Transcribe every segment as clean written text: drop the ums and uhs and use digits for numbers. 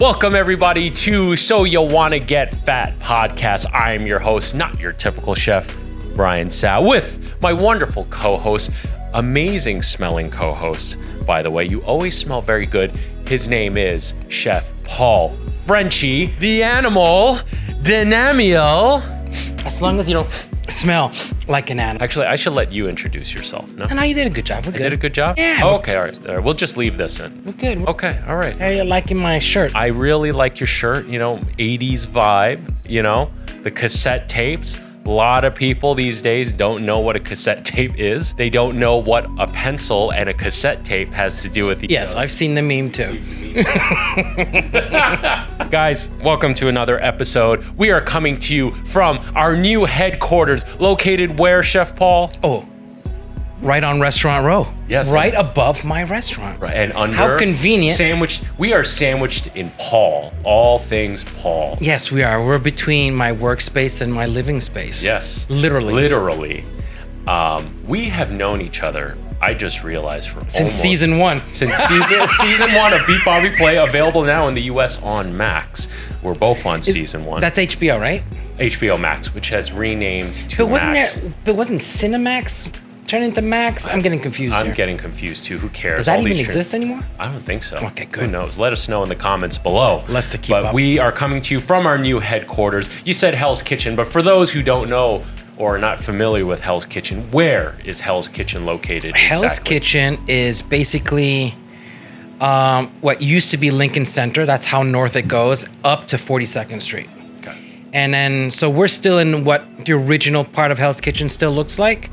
Welcome everybody to So You Wanna Get Fat podcast. I am your host, not your typical chef, Briantsao, with my wonderful co-host, amazing smelling co-host. By the way, you always smell very good. His name is Chef Paul Frenchy, the animal, Dynamiel. As long as you don't smell like an animal. Actually, I should let you introduce yourself. No? No, you did a good job. We're good. I did a good job? Yeah. Oh, okay, all right. We'll just leave this in. We're good. Okay, all right. How are you liking my shirt? I really like your shirt, 80s vibe, the cassette tapes. A lot of people these days don't know what a cassette tape is. They don't know what a pencil and a cassette tape has to do with each other. Yes, I've seen the meme too. Guys, welcome to another episode. We are coming to you from our new headquarters, located where, Chef Paul? Oh, right on Restaurant Row. Yes. Right above my restaurant. Right, and under. How convenient. Sandwiched. We are sandwiched in Paul. All things Paul. Yes, we are. We're between my workspace and my living space. Yes. Literally. We have known each other, I just realized, Since season one. Since season one of Beat Bobby Flay, available now in the US on Max. We're both on season one. That's HBO, right? HBO Max, which has renamed to Max. But wasn't Cinemax turned into Max? I'm getting confused here. I'm getting confused too. Who cares? Does that even exist anymore? I don't think so. Okay, good. Who knows? Let us know in the comments below. Let's keep But up. we are coming to you from our new headquarters. You said Hell's Kitchen, but for those who don't know or are not familiar with Hell's Kitchen, where is Hell's Kitchen located Hell's exactly? Kitchen is basically what used to be Lincoln Center. That's how north it goes, up to 42nd Street. Okay. And then, so we're still in what the original part of Hell's Kitchen still looks like.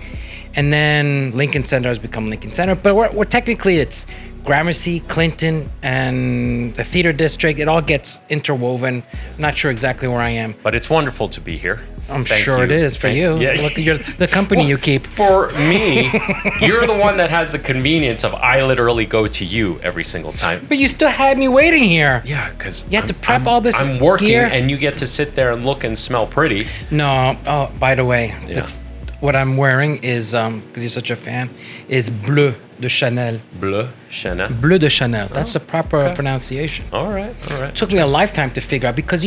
And then Lincoln Center has become Lincoln Center. But we're technically, it's Gramercy, Clinton, and the Theater District. It all gets interwoven. I'm not sure exactly where I am. But it's wonderful to be here. I'm sure it is for you. Yeah. Look at the company you keep. For me, you're the one that has the convenience of I literally go to you every single time. But you still had me waiting here. Yeah, because You had to prep all this I'm working, gear. and you get to sit there and look and smell pretty. No. Oh, by the way, Yeah. what I'm wearing is, because you're such a fan, is Bleu de Chanel. Bleu Chanel. Bleu de Chanel. That's the proper pronunciation. All right. It took me a lifetime to figure out because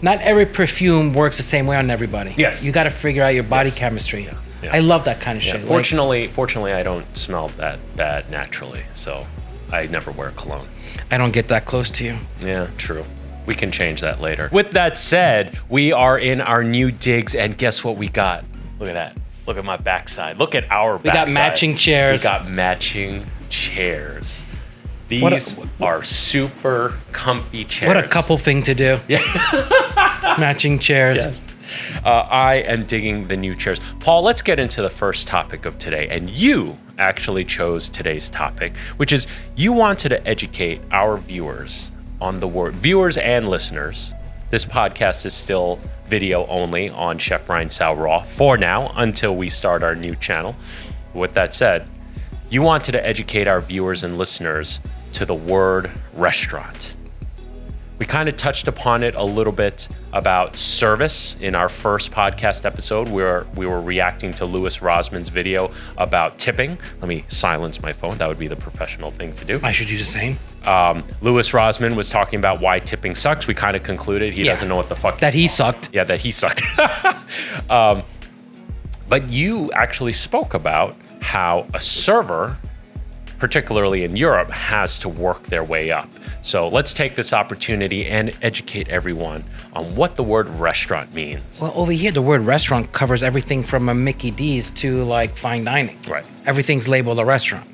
not every perfume works the same way on everybody. Yes. You got to figure out your body chemistry. Yeah. I love that kind of Yeah, shit. fortunately, I don't smell that bad naturally, so I never wear cologne. I don't get that close to you. Yeah, true. We can change that later. With that said, we are in our new digs, and guess what we got? Look at that. Look at my backside. Look at our backside. We got matching chairs. We got matching chairs. These are super comfy chairs. What a couple thing to do. Yeah. Matching chairs. Yes. I am digging the new chairs. Paul, let's get into the first topic of today. And you actually chose today's topic, which is you wanted to educate our viewers on the word, viewers and listeners. This podcast is still video only on Chef Briantsao Raw for now until we start our new channel. With that said, you wanted to educate our viewers and listeners to the word restaurant. We kind of touched upon it a little bit about service in our first podcast episode where we were reacting to Louis Rosman's video about tipping. Let me silence my phone. That would be the professional thing to do. I should do the same. Louis Rosman was talking about why tipping sucks. We kind of concluded he doesn't know what the fuck. That he sucked. Yeah, that he sucked. But you actually spoke about how a server, particularly in Europe, has to work their way up. So let's take this opportunity and educate everyone on what the word restaurant means. Well, over here, the word restaurant covers everything from a Mickey D's to like fine dining. Right. Everything's labeled a restaurant.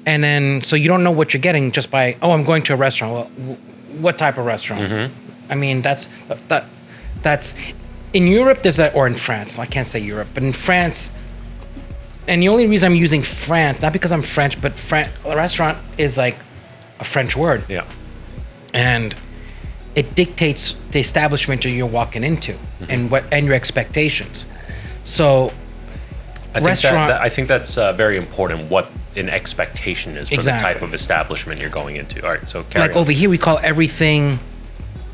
And then, so you don't know what you're getting just by, I'm going to a restaurant. Well, what type of restaurant? Mm-hmm. I mean, that's, in Europe, or in France, I can't say Europe, but in France, and the only reason I'm using France, not because I'm French, but a restaurant is like a French word. Yeah. And it dictates the establishment you're walking into and your expectations. So I think that's very important, what an expectation is for Exactly. the type of establishment you're going into. All right, so carry like on. over here, we call everything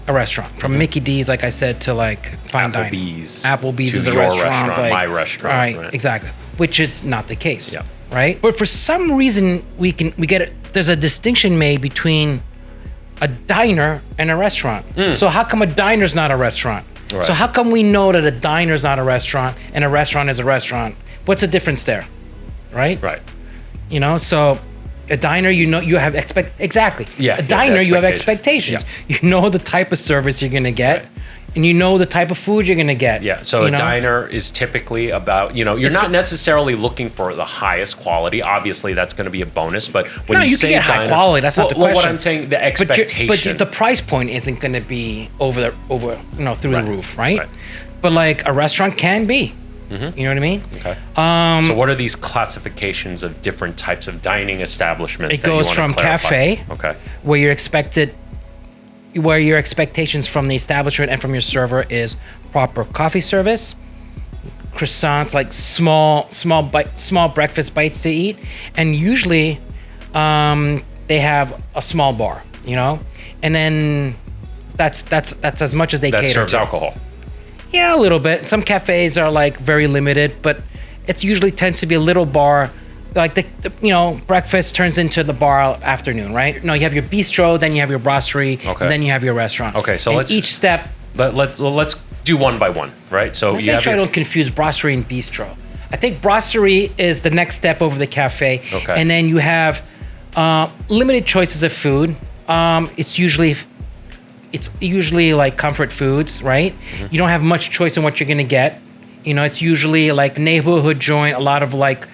a restaurant. From Mickey D's, like I said, to like fine dining. Applebee's to is a your restaurant. Like, my restaurant. Right, exactly. Which is not the case. Yeah. Right? But for some reason, there's a distinction made between a diner and a restaurant. So how come a diner's not a restaurant? Right. So how come we know that a diner's not a restaurant and a restaurant is a restaurant? What's the difference there? Right? Right. You know, so a diner, you know, you have exactly. Yeah, A the diner, you have expectation. expectations. You know the type of service you're gonna get, Right. and you know the type of food you're gonna get. Yeah, so you a know? diner is typically about, you're not necessarily looking for the highest quality. Obviously, that's going to be a bonus, but when No, you say can get high diner, quality. That's not the Well, what question. I'm saying, the But expectation. the price point isn't going to be over through Right. the roof, right? Right. But like a restaurant can be. You know what I mean? Okay. So what are these classifications of different types of dining establishments? It goes from cafe, Okay. where your expectations from the establishment and from your server is proper coffee service, croissants, like small breakfast bites to eat, and usually they have a small bar, and then that's as much as they That cater serves to. alcohol. Yeah, a little bit. Some cafes are like very limited, but it's usually tends to be a little bar. Like breakfast turns into the bar afternoon, right? No, you have your bistro, then you have your brasserie, Okay. then you have your restaurant. Okay, so and let's- each step. Let's do one by one, right? So Let's you make have sure I your- don't confuse brasserie and bistro. I think brasserie is the next step over the cafe, Okay. and then you have limited choices of food. It's usually like comfort foods, right? Mm-hmm. You don't have much choice in what you're gonna get. It's usually like neighborhood joint, a lot of like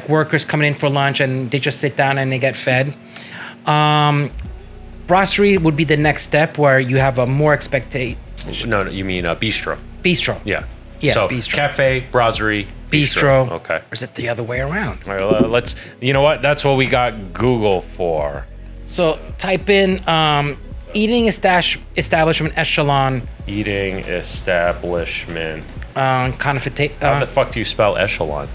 workers coming in for lunch and they just sit down and they get fed. Brasserie would be the next step where you have a more No, you mean bistro. bistro. Yeah. Yeah, So bistro. cafe, brasserie, Bistro. Okay. Or is it the other way around? All right, let's. You know what? That's what we got Google for. So type in eating establishment echelon Eating establishment. How the Echelon. fuck do you spell echelon?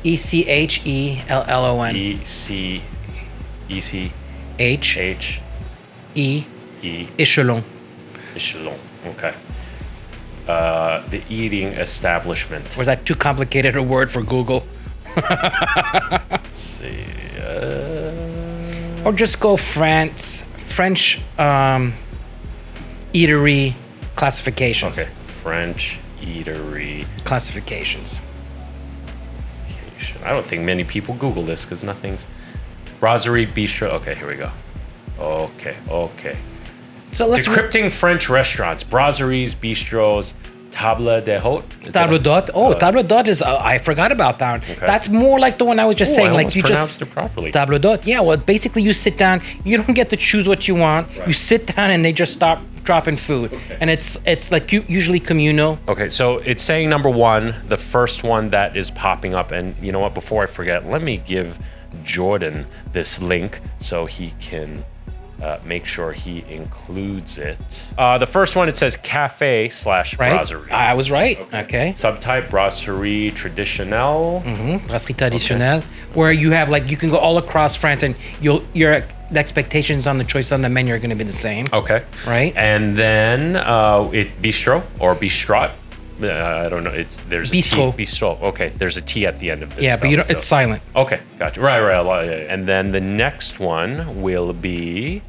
ECHELLON. E-C H H E E echelon. echelon. Okay. The eating establishment. Was that too complicated a word for Google? Let's see. Or just go French eatery classifications. Okay. French eatery. Classifications. I don't think many people Google this because nothing's. Brasserie, bistro. Okay, here we go. Okay. So let's Decrypting French restaurants, brasseries, bistros, table d'hôte. table d'hôte. Oh, table d'hôte is I forgot about that. Okay. That's more like the one I was just saying. I Like almost you pronounced just it properly. table d'hôte. Yeah, well, basically you sit down. You don't get to choose what you want. Right. You sit down and they just start dropping food, and it's like usually communal. Okay, so it's saying number one, the first one that is popping up, and you know what? Before I forget, let me give Jordan this link so he can make sure he includes it. The first one, it says cafe / Right? brasserie. I was right. Okay. Subtype brasserie traditionnelle. Brasserie traditionnelle, where you have like you can go all across France, and your expectations on the choice on the menu are going to be the same. Okay. Right. And then bistro or bistrot. I don't know. There's Bistro. a T. Bistro. Okay. There's a T at the end of this. Yeah, but you don't, spelling, it's silent. Okay, gotcha. Right. And then the next one will be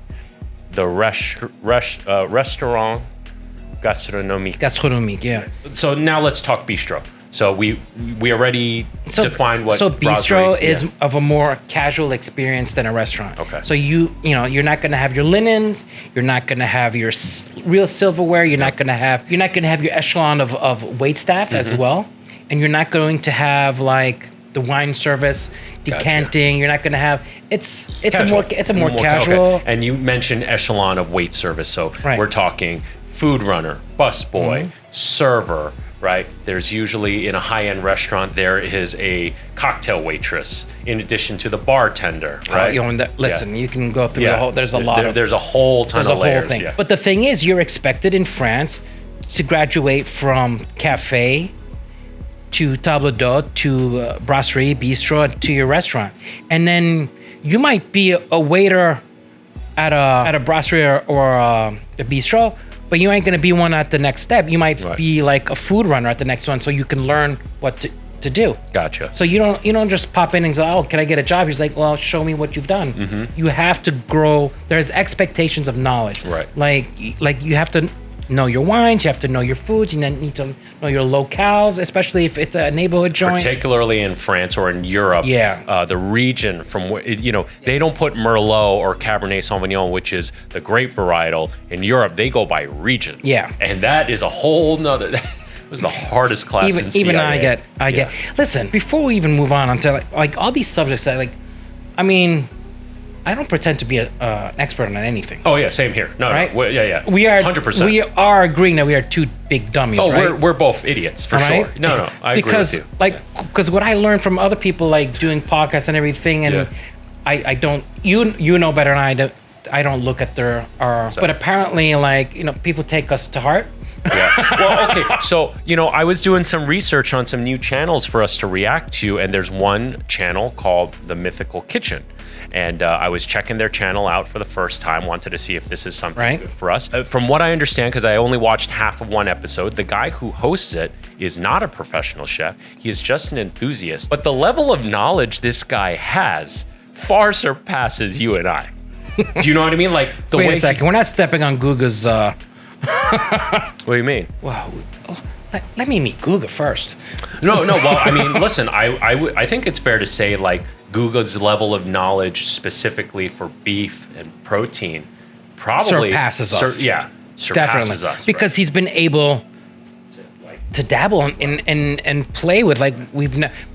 the restaurant gastronomique. Gastronomique, yeah. So now let's talk bistro. So we already defined what. So bistro brasserie- is yeah. of a more casual experience than a restaurant. Okay. So you're not going to have your linens. You're not going to have your real silverware. You're not going to have your echelon of wait staff as well, and you're not going to have like the wine service, decanting. You're not going to have it's Casual. a more casual. Okay. And you mentioned echelon of wait service, so Right. we're talking food runner, busboy, server. Right. There's usually in a high-end restaurant there is a cocktail waitress in addition to the bartender. Right. Listen, you can go through the whole. There's a lot of. There's a whole ton There's a of layers. whole thing. Yeah. But the thing is, you're expected in France to graduate from cafe to table d'hôte to brasserie, bistro, to your restaurant, and then you might be a waiter at a brasserie or a bistro, but you ain't gonna be one at the next step. You might Right. be like a food runner at the next one, so you can learn what to do. Gotcha. So you don't just pop in and say, oh, can I get a job? He's like, well, show me what you've done. Mm-hmm. You have to grow. There's expectations of knowledge. Right. Like you have to know your wines. You have to know your foods. You need to know your locales, especially if it's a neighborhood joint. Particularly in France or in Europe. Yeah. The region from where, they don't put Merlot or Cabernet Sauvignon, which is the grape varietal. In Europe, they go by region. Yeah. And that is a whole nother... It was the hardest class in CIA. Even I get. Listen, before we even move on to like all these subjects that I don't pretend to be an expert on anything. Oh yeah, same here. No, right? no, yeah. We are 100%. We are agreeing that we are two big dummies. Oh, right? we're both idiots for Right? sure. No, I agree with you. Because what I learned from other people like doing podcasts and everything, and I don't. You know better than I don't look at their but apparently people take us to heart. Yeah. Well, okay. So, I was doing some research on some new channels for us to react to, and there's one channel called The Mythical Kitchen. And I was checking their channel out for the first time, wanted to see if this is something good for us. From what I understand, because I only watched half of one episode, the guy who hosts it is not a professional chef. He is just an enthusiast. But the level of knowledge this guy has far surpasses you and I. Do you know what I mean? Like the Wait way a second. We're not stepping on Guga's. What do you mean? Wow. Let me meet Guga first. No. Well, I mean, listen. I think it's fair to say like Guga's level of knowledge specifically for beef and protein probably surpasses us. Surpasses Definitely. us because he's been able to dabble and play with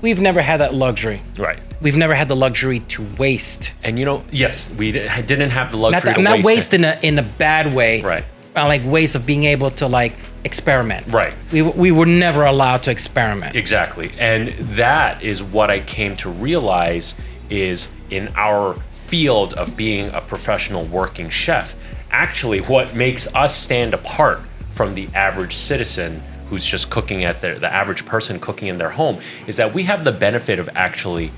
we've never had that luxury. Right. We've never had the luxury to waste. And yes, we didn't have the luxury Not to waste in a bad way. Right. Like waste of being able to experiment. Right. We were never allowed to experiment. Exactly. And that is what I came to realize is in our field of being a professional working chef, actually what makes us stand apart from the average citizen who's just cooking at the average person cooking in their home is that we have the benefit of actually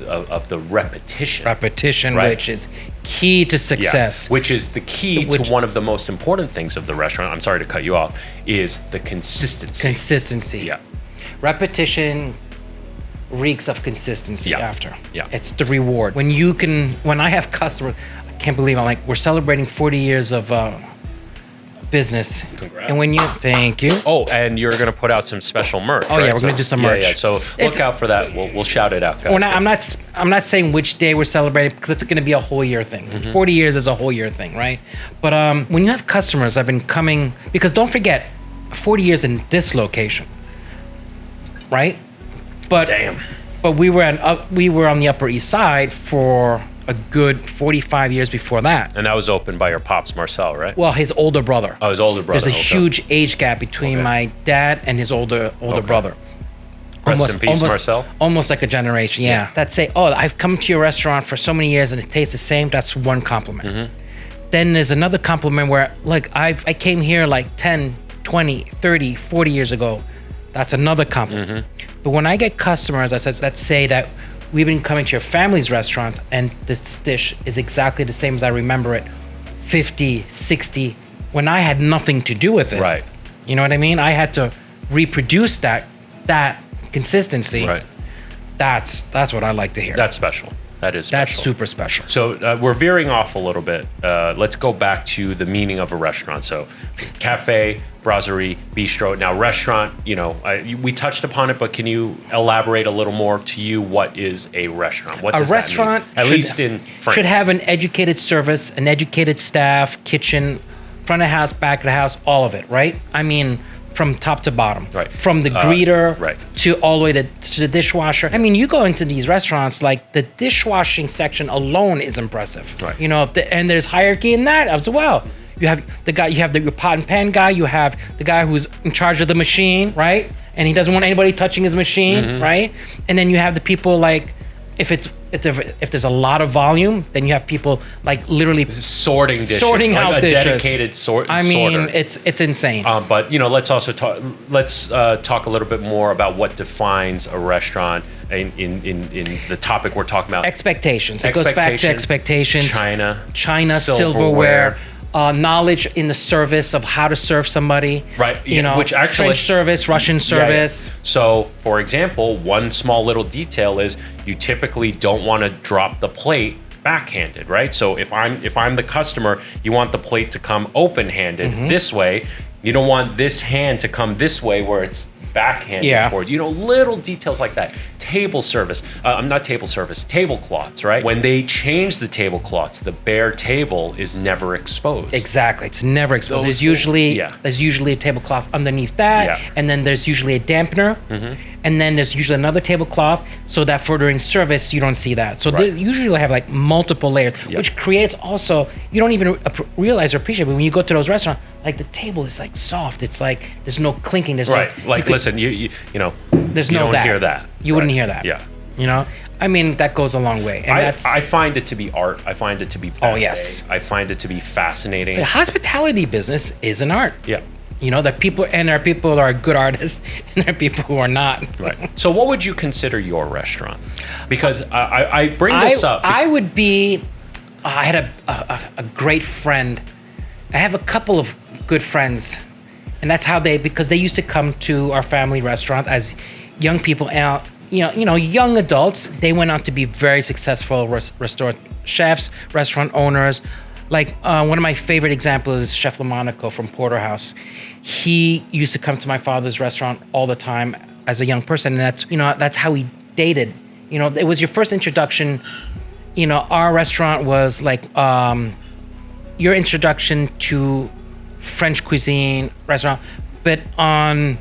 of the repetition, right? Which is key to success. Which is the key to one of the most important things of the restaurant. I'm sorry to cut you off. Is the consistency. Yeah. Repetition reeks of consistency after. Yeah. It's the reward. When I have customers, I can't believe we're celebrating 40 years of business. Congrats. And thank you. Oh, and you're gonna put out some special merch. Oh, right? yeah, we're gonna do some merch. Yeah. So look out for that. We'll shout it out, guys. I'm not saying which day we're celebrating because it's gonna be a whole year thing. Mm-hmm. 40 years is a whole year thing, right? But when you have customers, I've been coming because don't forget, 40 years in this location, right? But damn. But we were on the Upper East Side for a good 45 years before that. And that was opened by your pops, Marcel, right? Well, his older brother. Oh, his older brother. There's a huge age gap between my dad and his older brother. Rest in peace, Marcel. Almost like a generation, yeah. That say, I've come to your restaurant for so many years and it tastes the same. That's one compliment. Mm-hmm. Then there's another compliment where, I came here 10, 20, 30, 40 years ago. That's another compliment. Mm-hmm. But when I get customers that say that we've been coming to your family's restaurants and this dish is exactly the same as I remember it 50, 60, when I had nothing to do with it. Right. You know what I mean? I had to reproduce that consistency. Right. That's what I like to hear. That's special. That is special. That's super special. So we're veering off a little bit. Let's go back to the meaning of a restaurant. So cafe, brasserie, bistro. Now restaurant, we touched upon it, but can you elaborate a little more to you? What is a restaurant? What does a restaurant that mean? At least in France. Should have an educated service, an educated staff, kitchen, front of the house, back of the house, all of it, right? I mean, from top to bottom, right? From the greeter, right, to all the way to the dishwasher. I mean, you go into these restaurants, the dishwashing section alone is impressive, right? And there's hierarchy in that as well. You have your pot and pan guy. You have the guy who's in charge of the machine, right? And he doesn't want anybody touching his machine, right? And then you have the people if there's a lot of volume, then you have people literally sorting dishes, sorting out dishes. Dedicated sorter. I mean, it's insane. But let's also talk. Let's talk a little bit more about what defines a restaurant in the topic we're talking about. Expectations. It goes back to expectations. China, silverware. knowledge in the service of how to serve somebody. Right. You know, which actually, French service, Russian service. Yeah. So, for example, one small little detail is you typically don't want to drop the plate backhanded, right? So if I'm the customer, you want the plate to come open-handed this way. You don't want this hand to come this way where it's backhanded towards, little details like that. Table service, not table service, tablecloths, right? When they change the tablecloths, the bare table is never exposed. Exactly, it's never exposed. There's usually a tablecloth underneath that, and then there's usually a dampener, and then there's usually another tablecloth, so that for during service you don't see that. So they usually have like multiple layers, which creates also, you don't even realize or appreciate, but when you go to those restaurants, like the table is like soft. It's like there's no clinking. There's listen, you know, there's you no don't hear that. You wouldn't hear that. Yeah. You know, I mean, that goes a long way. And I find it to be art. I find it to be yes. I find it to be fascinating. The hospitality business is an art. Yeah. You know, there are people that are good artists and there are people who are not. Right. So what would you consider your restaurant? Because I bring this up. I would be, I had a great friend. I have a couple of good friends, and that's how because they used to come to our family restaurant as young people out, young adults. They went on to be very successful restaurant chefs, restaurant owners. Like one of my favorite examples is Chef Lamonaco from Porterhouse. He used to come to my father's restaurant all the time as a young person, and that's how he dated. You know, it was your first introduction. You know, our restaurant was like your introduction to French cuisine restaurant, but on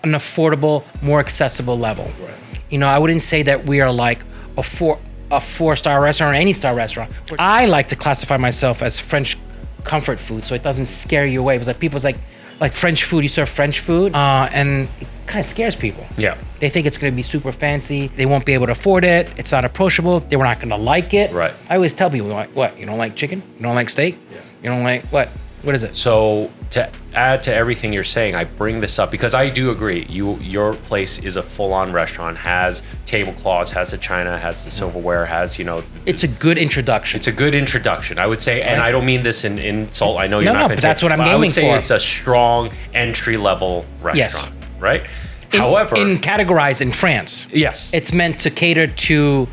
an affordable, more accessible level. Right. You know, I wouldn't say that we are like a four-star restaurant or any star restaurant. I like to classify myself as French comfort food, so it doesn't scare you away. Because like people's like French food, you serve French food, and it kind of scares people. Yeah. They think it's going to be super fancy. They won't be able to afford it. It's not approachable. They were not going to like it. Right. I always tell people, what? You don't like chicken? You don't like steak? Yeah. You don't like what? What is it? So to add to everything you're saying, I bring this up because I do agree. Your place is a full-on restaurant, has tablecloths, has the china, has the silverware, has, It's a good introduction. It's a good introduction, I would say. Right. And I don't mean this in insult. I know you're not going to. But that's what I'm aiming for. I would say it's a strong entry-level restaurant, right? However, categorized in France. Yes. It's meant to cater to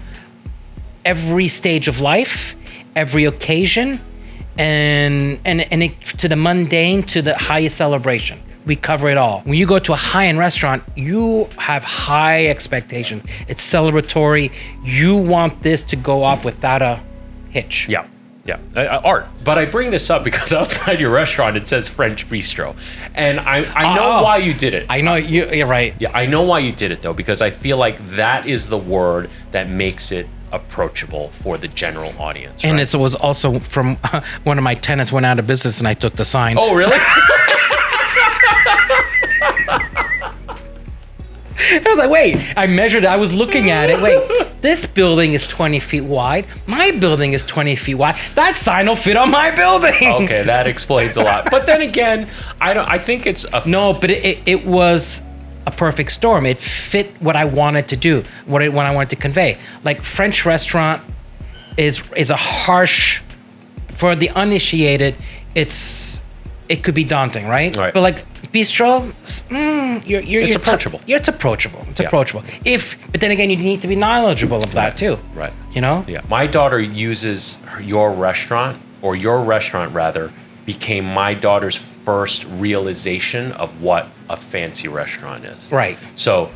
every stage of life, every occasion, and to the mundane, to the highest celebration. We cover it all. When you go to a high-end restaurant, you have high expectations. It's celebratory. You want this to go off without a hitch. Yeah. Yeah, art. But I bring this up because outside your restaurant, it says French Bistro. And I know why you did it. I know, you're right. Yeah, I know why you did it, though, because I feel like that is the word that makes it approachable for the general audience. And it was also from one of my tenants went out of business and I took the sign. Oh, really? I was like, wait, I measured it. I was looking at it. Wait, this building is 20 feet wide. My building is 20 feet wide. That sign will fit on my building. Okay, that explains a lot. But then again, I think it's no, but it was a perfect storm. It fit what I wanted to do, what I wanted to convey. Like French restaurant is a harsh, for the uninitiated, it could be daunting, right? Right. But like bistro, it's approachable. It's approachable. It's approachable. But then again, you need to be knowledgeable of that too. Right. You know? Yeah. My daughter uses your restaurant rather, became my daughter's first realization of what a fancy restaurant is. Right. So,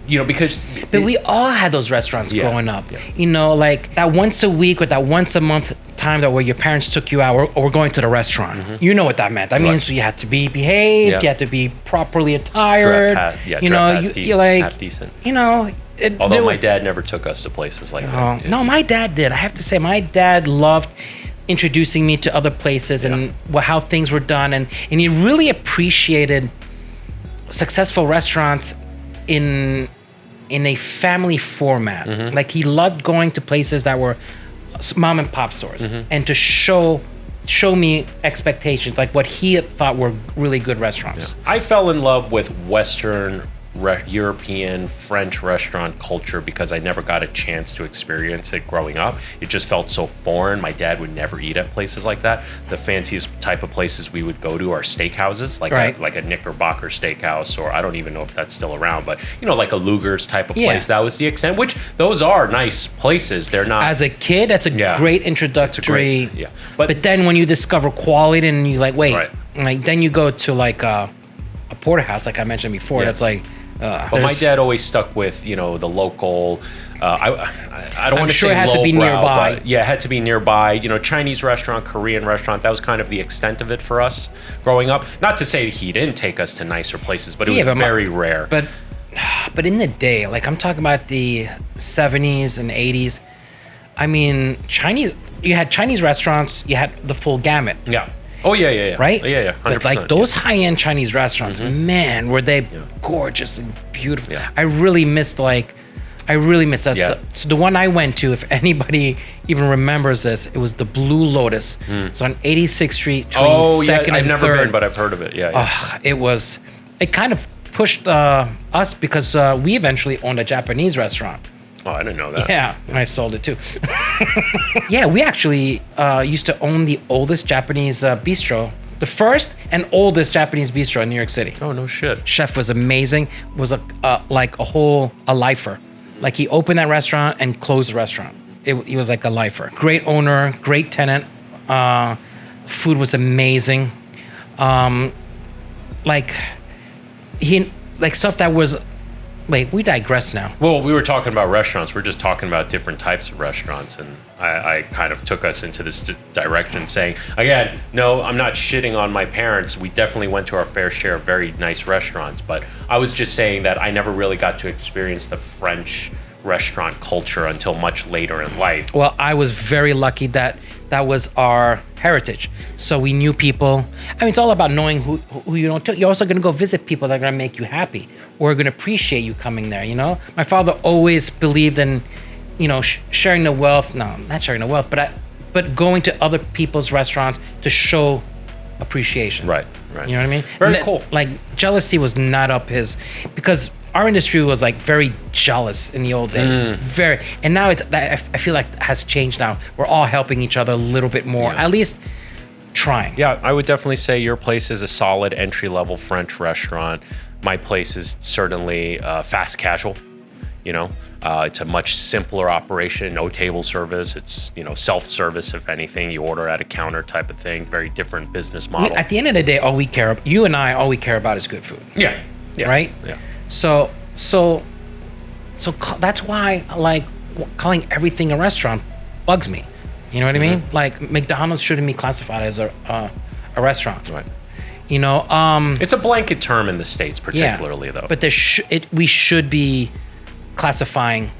because... But we all had those restaurants growing up. Yeah. Like that once a week or that once a month time that where your parents took you out or we're going to the restaurant. Mm-hmm. You know what that meant. That means you had to be behaved, you had to be properly attired. Half decent. Although my dad never took us to places like that. No, my dad did. I have to say, my dad loved introducing me to other places and how things were done. And he really appreciated successful restaurants in a family format. Mm-hmm. Like he loved going to places that were mom and pop stores and to show me expectations, like what he thought were really good restaurants. Yeah. I fell in love with Western European French restaurant culture because I never got a chance to experience it growing up. It just felt so foreign. My dad would never eat at places like that. The fanciest type of places we would go to are steakhouses, like a Knickerbocker steakhouse, or I don't even know if that's still around, but like a Luger's type of place. That was the extent, which those are nice places. They're not. As a kid, that's a great introductory. But then when you discover quality and you like, wait, like then you go to like a porterhouse, like I mentioned before. That's like. But my dad always stuck with, the local. I don't want to say it had to be nearby. But it had to be nearby. Chinese restaurant, Korean restaurant. That was kind of the extent of it for us growing up. Not to say he didn't take us to nicer places, but it was very rare. But in the day, like I'm talking about the 70s and 80s. I mean, you had Chinese restaurants. You had the full gamut. Yeah. Oh, yeah. Right? Yeah, 100%. But like those high-end Chinese restaurants, man, were they gorgeous and beautiful. Yeah. I really missed that. Yeah. So the one I went to, if anybody even remembers this, it was the Blue Lotus. It's on 86th Street between 2nd and 3rd. I've never been, but I've heard of it. Yeah. It kind of pushed us because we eventually owned a Japanese restaurant. Oh, I didn't know that. Yeah, and I sold it too. Yeah, we actually used to own the oldest Japanese bistro, the first and oldest Japanese bistro in New York City. Oh, no shit. Chef was amazing. Was a lifer. Like he opened that restaurant and closed the restaurant. He was like a lifer. Great owner, great tenant. Food was amazing. Stuff that was. Wait, we digress now. Well, we were talking about restaurants. We're just talking about different types of restaurants. And I kind of took us into this direction saying, again, no, I'm not shitting on my parents. We definitely went to our fair share of very nice restaurants. But I was just saying that I never really got to experience the French restaurant culture until much later in life. Well, I was very lucky that was our heritage. So we knew people. I mean, it's all about knowing who you know. You're also going to go visit people that are going to make you happy or are going to appreciate you coming there, My father always believed in, sharing the wealth. No, not sharing the wealth, but going to other people's restaurants to show appreciation. Right. You know what I mean? Very cool. Like jealousy was not up his, because our industry was like very jealous in the old days. Very, and now I feel like it has changed now. We're all helping each other a little bit more, at least trying. Yeah, I would definitely say your place is a solid entry-level French restaurant. My place is certainly fast casual. It's a much simpler operation, no table service. It's, self-service, if anything. You order at a counter type of thing. Very different business model. At the end of the day, all we care about is good food. Yeah. Right? Yeah. So that's why like calling everything a restaurant bugs me. You know what I mean? Like McDonald's shouldn't be classified as a restaurant. Right. It's a blanket term in the States, particularly though. But we should be classifying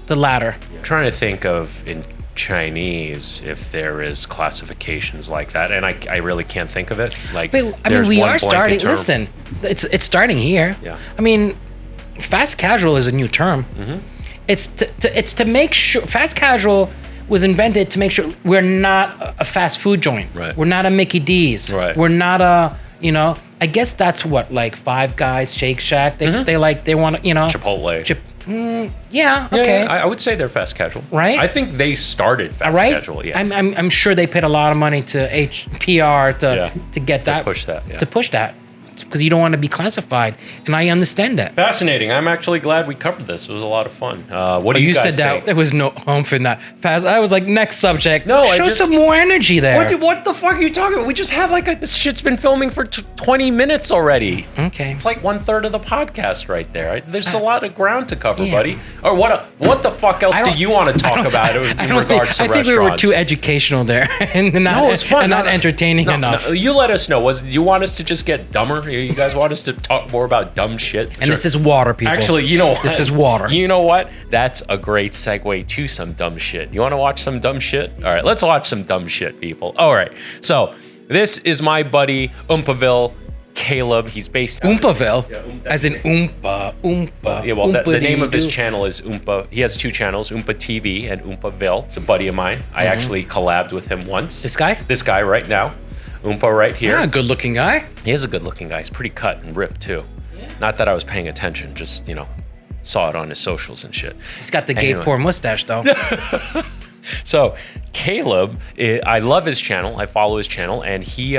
the latter. I'm trying to think of in Chinese if there is classifications like that, and I really can't think of it. Like, we are starting. Listen, it's starting here. Yeah. I mean, fast casual is a new term. It's to make sure fast casual was invented to make sure we're not a fast food joint. Right. We're not a Mickey D's. Right. We're not a. I guess that's what like Five Guys, Shake Shack. They want to. Chipotle. Yeah. Okay. I would say they're fast casual. Right. I think they started fast casual. Yeah. I'm sure they paid a lot of money to PR to get that. To push that. Yeah. To push that. Because you don't want to be classified, and I understand that. Fascinating. I'm actually glad we covered this. It was a lot of fun. What do you guys said think? That there was no oomph in that. Fast. I was like, next subject. No, show some more energy there. What the fuck are you talking about? We just have this shit's been filming for 20 minutes already. Okay. It's like 1/3 of the podcast right there. There's a lot of ground to cover, buddy. Or what the fuck else do you want to talk about in regards to restaurants? I think we were too educational there, and it's fun. And not entertaining enough. No, you let us know. Do you want us to just get dumber? You guys want us to talk more about dumb shit? And this is water, people. Actually, you know what? This is water. You know what? That's a great segue to some dumb shit. You want to watch some dumb shit? All right, let's watch some dumb shit, people. All right, so this is my buddy Oompaville, Caleb. He's based Oompaville, as in Oompa. Yeah, well, the name of his channel is Oompa. He has two channels, Oompa TV and Oompaville. It's a buddy of mine. I actually collabed with him once. This guy? This guy right now. Oompa right here. Yeah, good-looking guy. He is a good-looking guy. He's pretty cut and ripped, too. Not that I was paying attention, just, saw it on his socials and shit. He's got the gay porn mustache, though. So Caleb, I love his channel. I follow his channel, and he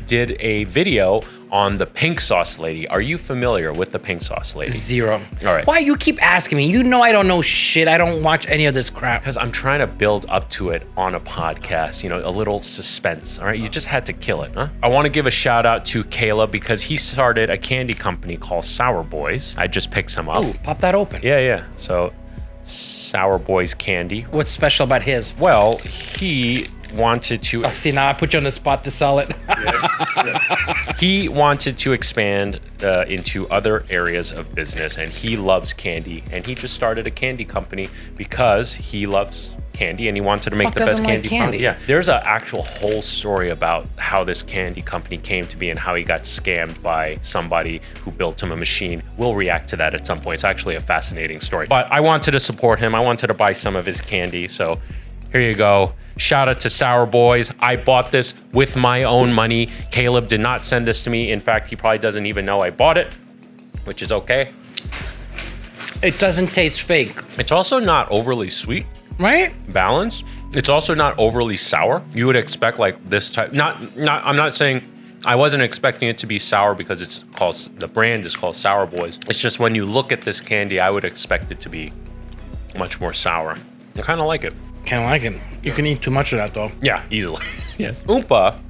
did a video on the pink sauce lady. Are you familiar with the pink sauce lady? Zero. All right. Why you keep asking me? You know I don't know shit. I don't watch any of this crap. Because I'm trying to build up to it on a podcast, a little suspense. All right, you just had to kill it, huh? I want to give a shout out to Caleb because he started a candy company called Sour Boys. I just picked some up. Ooh, pop that open. Yeah. So Sour Boys candy. What's special about his? Well, he wanted to... Oh, see, now I put you on the spot to sell it. He wanted to expand into other areas of business, and he loves candy, and he just started a candy company because he loves candy and he wanted to make the best candy. Yeah, there's an actual whole story about how this candy company came to be and how he got scammed by somebody who built him a machine. We'll react to that at some point. It's actually a fascinating story. But I wanted to support him. I wanted to buy some of his candy, so here you go. Shout out to Sour Boys. I bought this with my own money. Caleb did not send this to me. In fact, he probably doesn't even know I bought it, which is okay. It doesn't taste fake. It's also not overly sweet. Right? Balanced. It's also not overly sour. You would expect like this type. I'm not saying I wasn't expecting it to be sour because the brand is called Sour Boys. It's just when you look at this candy, I would expect it to be much more sour. I kind of like it. Kind of like it. You can eat too much of that though. Yeah, easily. Yes. Oompa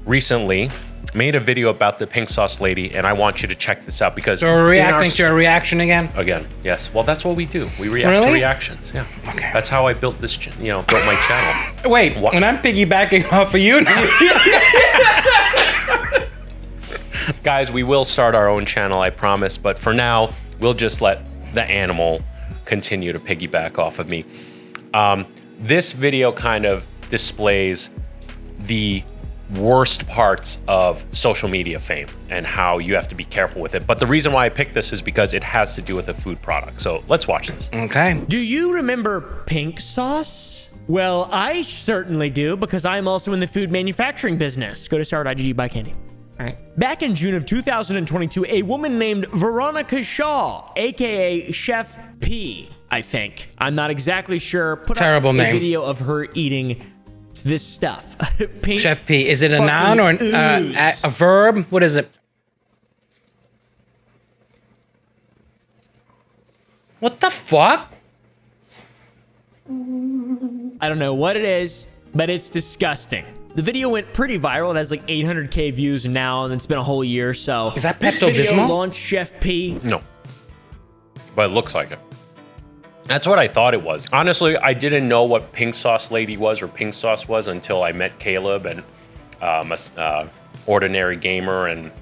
recently made a video about the pink sauce lady, and I want you to check this out because... So we're reacting to a reaction again? Again, yes. Well, that's what we do. We react to reactions. Yeah. Okay. That's how I built this, built my channel. Wait, and I'm piggybacking off of you now. Guys, we will start our own channel, I promise. But for now, we'll just let the animal continue to piggyback off of me. This video kind of displays the worst parts of social media fame and how you have to be careful with it. But the reason why I picked this is because it has to do with a food product. So let's watch this. Okay. Do you remember pink sauce? Well, I certainly do because I'm also in the food manufacturing business. Go to sour.gg, buy candy. All right. Back in June of 2022, a woman named Veronica Shaw, aka Chef P, I think. I'm not exactly sure. Put Terrible up a name. video of her eating this stuff. Pink Chef P. Is it a noun or a verb? What is it? What the fuck? I don't know what it is, but it's disgusting. The video went pretty viral. It has like 800K views now, and it's been a whole year. So Is that this video Pepto-Bismol? launched Chef P. No, but it looks like it. That's what I thought it was. Honestly, I didn't know what pink sauce lady was or pink sauce was until I met Caleb and Ordinary Gamer and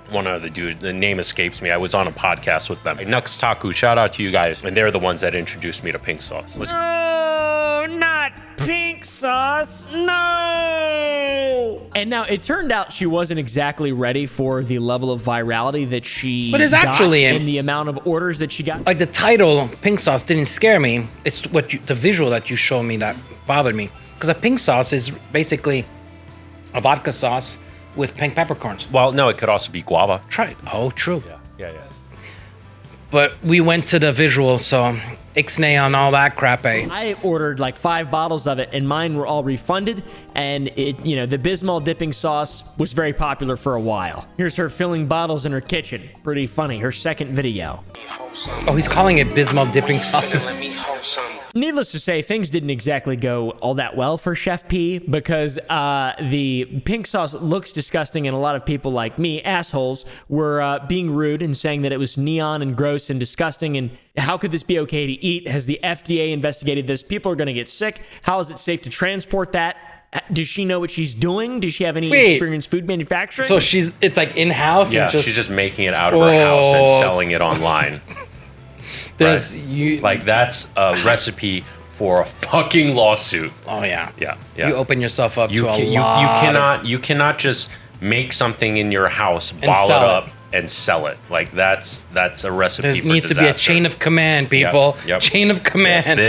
one other dude. The name escapes me. I was on a podcast with them. Nux Taku, shout out to you guys. And they're the ones that introduced me to pink sauce. No, not pink sauce. No. And now it turned out she wasn't exactly ready for the level of virality that she But it's got actually and the amount of orders that she got. Like the title, pink sauce, didn't scare me. It's the visual that you showed me that bothered me. Because a pink sauce is basically a vodka sauce with pink peppercorns. Well, no, it could also be guava. Try it. Oh, true. Yeah. But we went to the visual, so ixnay on all that crap, eh? I ordered like 5 bottles of it, and mine were all refunded. And the Bismol dipping sauce was very popular for a while. Here's her filling bottles in her kitchen. Pretty funny. Her second video. Oh, he's calling it Bismol dipping sauce. Needless to say, things didn't exactly go all that well for Chef P because the pink sauce looks disgusting, and a lot of people like me, assholes, were being rude and saying that it was neon and gross and disgusting, and how could this be okay to eat? Has the FDA investigated this? People are going to get sick. How is it safe to transport that? Does she know what she's doing? Does she have any experience food manufacturing? So it's like in-house? Yeah, and she's just making it out of her house and selling it online. There's that's a recipe for a fucking lawsuit. Oh yeah. Yeah. You open yourself up to a lot. You cannot just make something in your house, bottle it up, and sell it. Like that's a recipe for disaster. There needs to be a chain of command, people. Yep. Chain of command.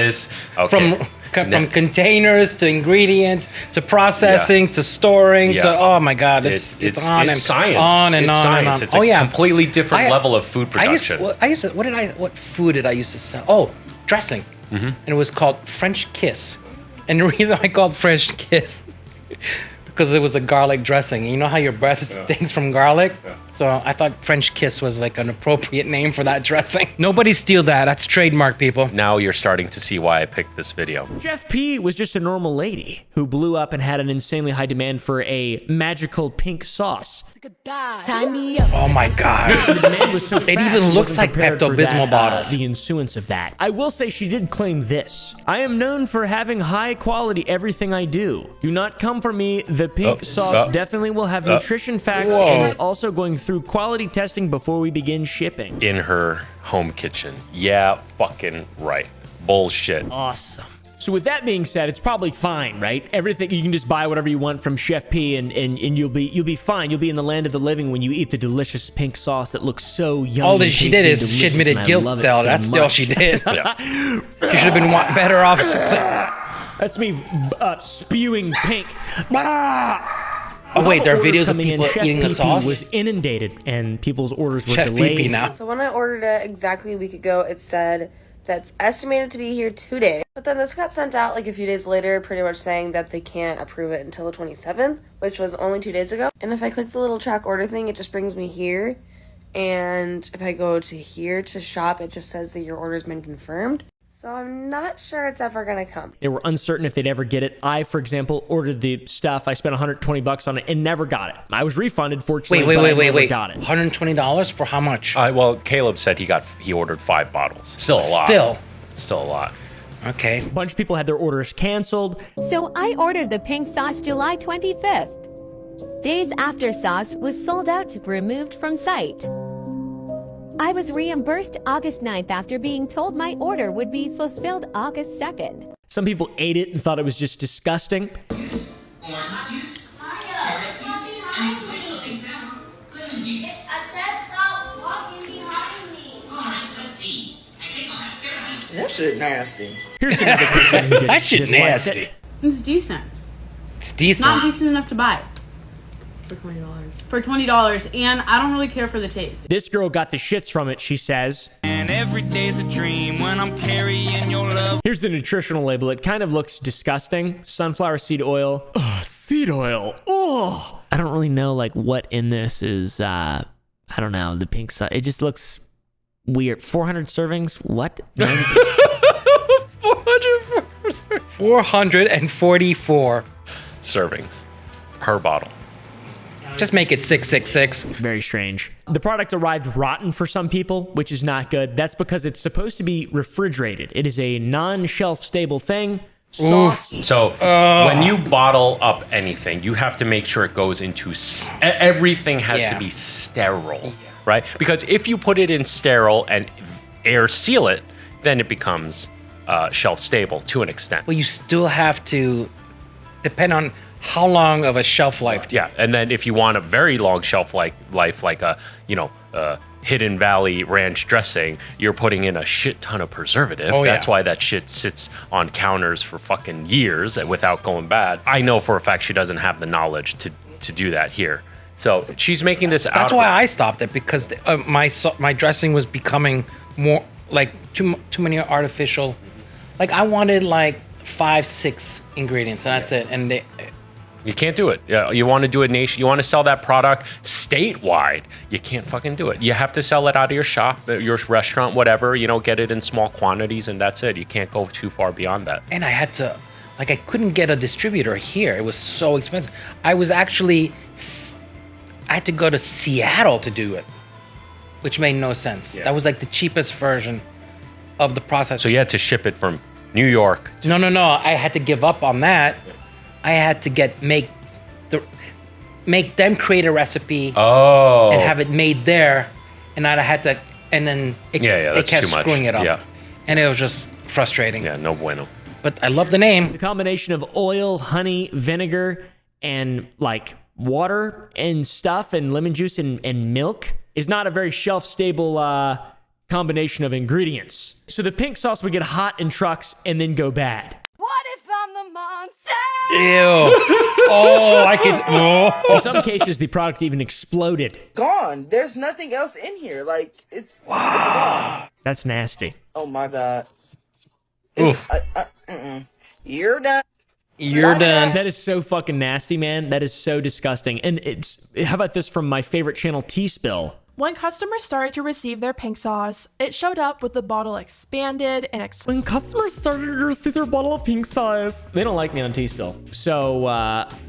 Okay. from containers to ingredients to processing to storing to oh my god, it's on and science. On and it's on science. and on. It's a completely different level of food production. What food did I used to sell? Oh, dressing. And it was called French Kiss. And the reason I called French Kiss because it was a garlic dressing. You know how your breath stinks from garlic? Yeah. So I thought French Kiss was like an appropriate name for that dressing. Nobody steal that. That's trademark, people. Now you're starting to see why I picked this video. Chef P was just a normal lady who blew up and had an insanely high demand for a magical pink sauce. Oh my god. The demand was so fast, it even looks like Pepto-Bismol bottles. The ensuance of that. I will say she did claim this. I am known for having high quality everything I do. Do not come for me. The pink sauce definitely will have nutrition facts and is also going through quality testing before we begin shipping. In her home kitchen. Yeah, fucking right. Bullshit. Awesome. So with that being said, it's probably fine, right? Everything, you can just buy whatever you want from Chef P and you'll be fine. You'll be in the land of the living when you eat the delicious pink sauce that looks so yummy. All that she did is she admitted guilt, though. That's all she did. She should have been better off. That's me spewing pink. Oh wait, there are videos of people eating the sauce? Was inundated and people's orders were Chef delayed. PP now. So when I ordered it exactly a week ago, it said that's estimated to be here today. But then this got sent out like a few days later, pretty much saying that they can't approve it until the 27th, which was only 2 days ago. And if I click the little track order thing, it just brings me here. And if I go to here to shop, it just says that your order's been confirmed. So I'm not sure it's ever gonna come. They were uncertain if they'd ever get it. I, for example, ordered the stuff. I spent $120 on it and never got it. I was refunded, fortunately. Wait. Got it. $120 for how much? Well, Caleb said he ordered 5 bottles. Still a lot. Still a lot. Okay. A bunch of people had their orders canceled. So I ordered the pink sauce July 25th. Days after sauce was sold out to be removed from site. I was reimbursed August 9th after being told my order would be fulfilled August 2nd. Some people ate it and thought it was just disgusting. That shit nasty. Here's another person who just That shit dislikes nasty. it. It's decent. It's decent. Not decent enough to buy. For $20. For $20, and I don't really care for the taste. This girl got the shits from it, she says. And every day's a dream when I'm carrying your love. Here's the nutritional label. It kind of looks disgusting. Sunflower seed oil. Ugh, seed oil. Oh, I don't really know like what in this is. I don't know. The pink sauce. It just looks weird. 400 servings. What? 444 servings per bottle. Just make it 666. Very strange. The product arrived rotten for some people, which is not good. That's because it's supposed to be refrigerated. It is a non-shelf stable thing. Sauce. So when you bottle up anything, you have to make sure it goes into everything has to be sterile, right? Because if you put it in sterile and air seal it, then it becomes shelf stable to an extent. Well, you still have to depend on how long of a shelf life. Yeah, and then if you want a very long shelf life, like a Hidden Valley ranch dressing, you're putting in a shit ton of preservative. That's why that shit sits on counters for fucking years without going bad. I know for a fact she doesn't have the knowledge to do that here. So she's making this out. That's why I stopped it, because my dressing was becoming more like too many artificial. Like I wanted like 5-6 ingredients, and that's it. And you can't do it. Yeah, you want to do it nation. You want to sell that product statewide. You can't fucking do it. You have to sell it out of your shop, your restaurant, whatever. Get it in small quantities, and that's it. You can't go too far beyond that. And I had to, I couldn't get a distributor here. It was so expensive. I had to go to Seattle to do it, which made no sense. Yeah. That was like the cheapest version of the process. So you had to ship it from New York. No. I had to give up on that. I had to make them create a recipe and have it made there, and I had to, and then they kept screwing it up. Yeah. And it was just frustrating. Yeah, no bueno. But I love the name. The combination of oil, honey, vinegar, and like water and stuff, and lemon juice and milk is not a very shelf-stable combination of ingredients. So the pink sauce would get hot in trucks and then go bad. What Oh, I can. Oh. In some cases, the product even exploded. Gone. There's nothing else in here. Like, it's gone. That's nasty. Oh my God. Oof. You're done. You're done. That is so fucking nasty, man. That is so disgusting. And how about this from my favorite channel, T-Spill? When customers started to receive their pink sauce, it showed up with the bottle expanded and When customers started to receive their bottle of pink sauce, they don't like me on T-Spill. So,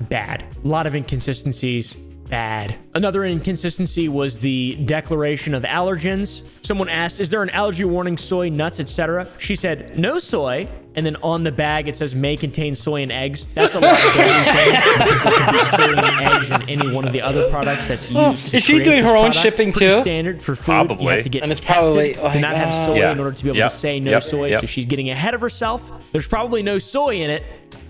bad. A lot of inconsistencies. Bad. Another inconsistency was the declaration of allergens. Someone asked, is there an allergy warning, soy, nuts, etc.? She said, no soy. And then on the bag, it says may contain soy and eggs. That's a liability thing because there could be soy and eggs in any one of the other products that's used to Is she create doing this her own product. shipping Pretty too? standard for food. Probably. You have to get And it's tested probably- to not have soy Yeah. in order to be able Yep. to say no Yep. soy. Yep. So she's getting ahead of herself. There's probably no soy in it,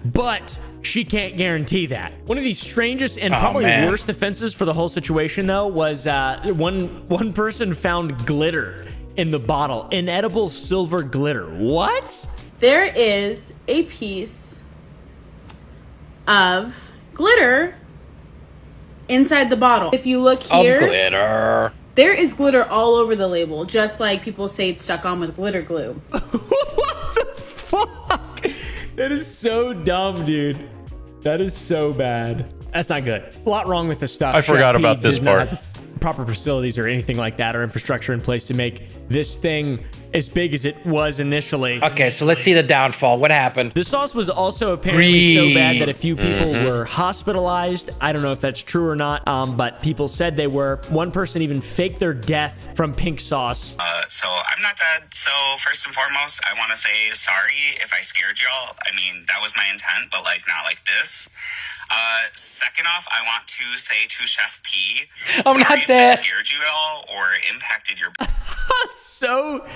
but she can't guarantee that. One of the strangest and probably man. worst offenses for the whole situation, though, was one person found glitter in the bottle. Inedible silver glitter. What? There is a piece of glitter inside the bottle. If you look Of here, glitter. there is glitter all over the label, just like people say it's stuck on with glitter glue. What the fuck? That is so dumb, dude. That is so bad. That's not good. A lot wrong with the stuff. I forgot Chef P about this did not part. have the proper facilities or anything like that or infrastructure in place to make this thing as big as it was initially. Okay, so let's see the downfall. What happened? The sauce was also apparently so bad Green. that a few people were hospitalized. I don't know if that's true or not, but people said they were. One person even faked their death from pink sauce. So I'm not dead. So first and foremost, I want to say sorry if I scared y'all. I mean, that was my intent, but like not like this. Second off, I want to say to Chef P, I'm sorry not if dead. I scared you all or impacted your So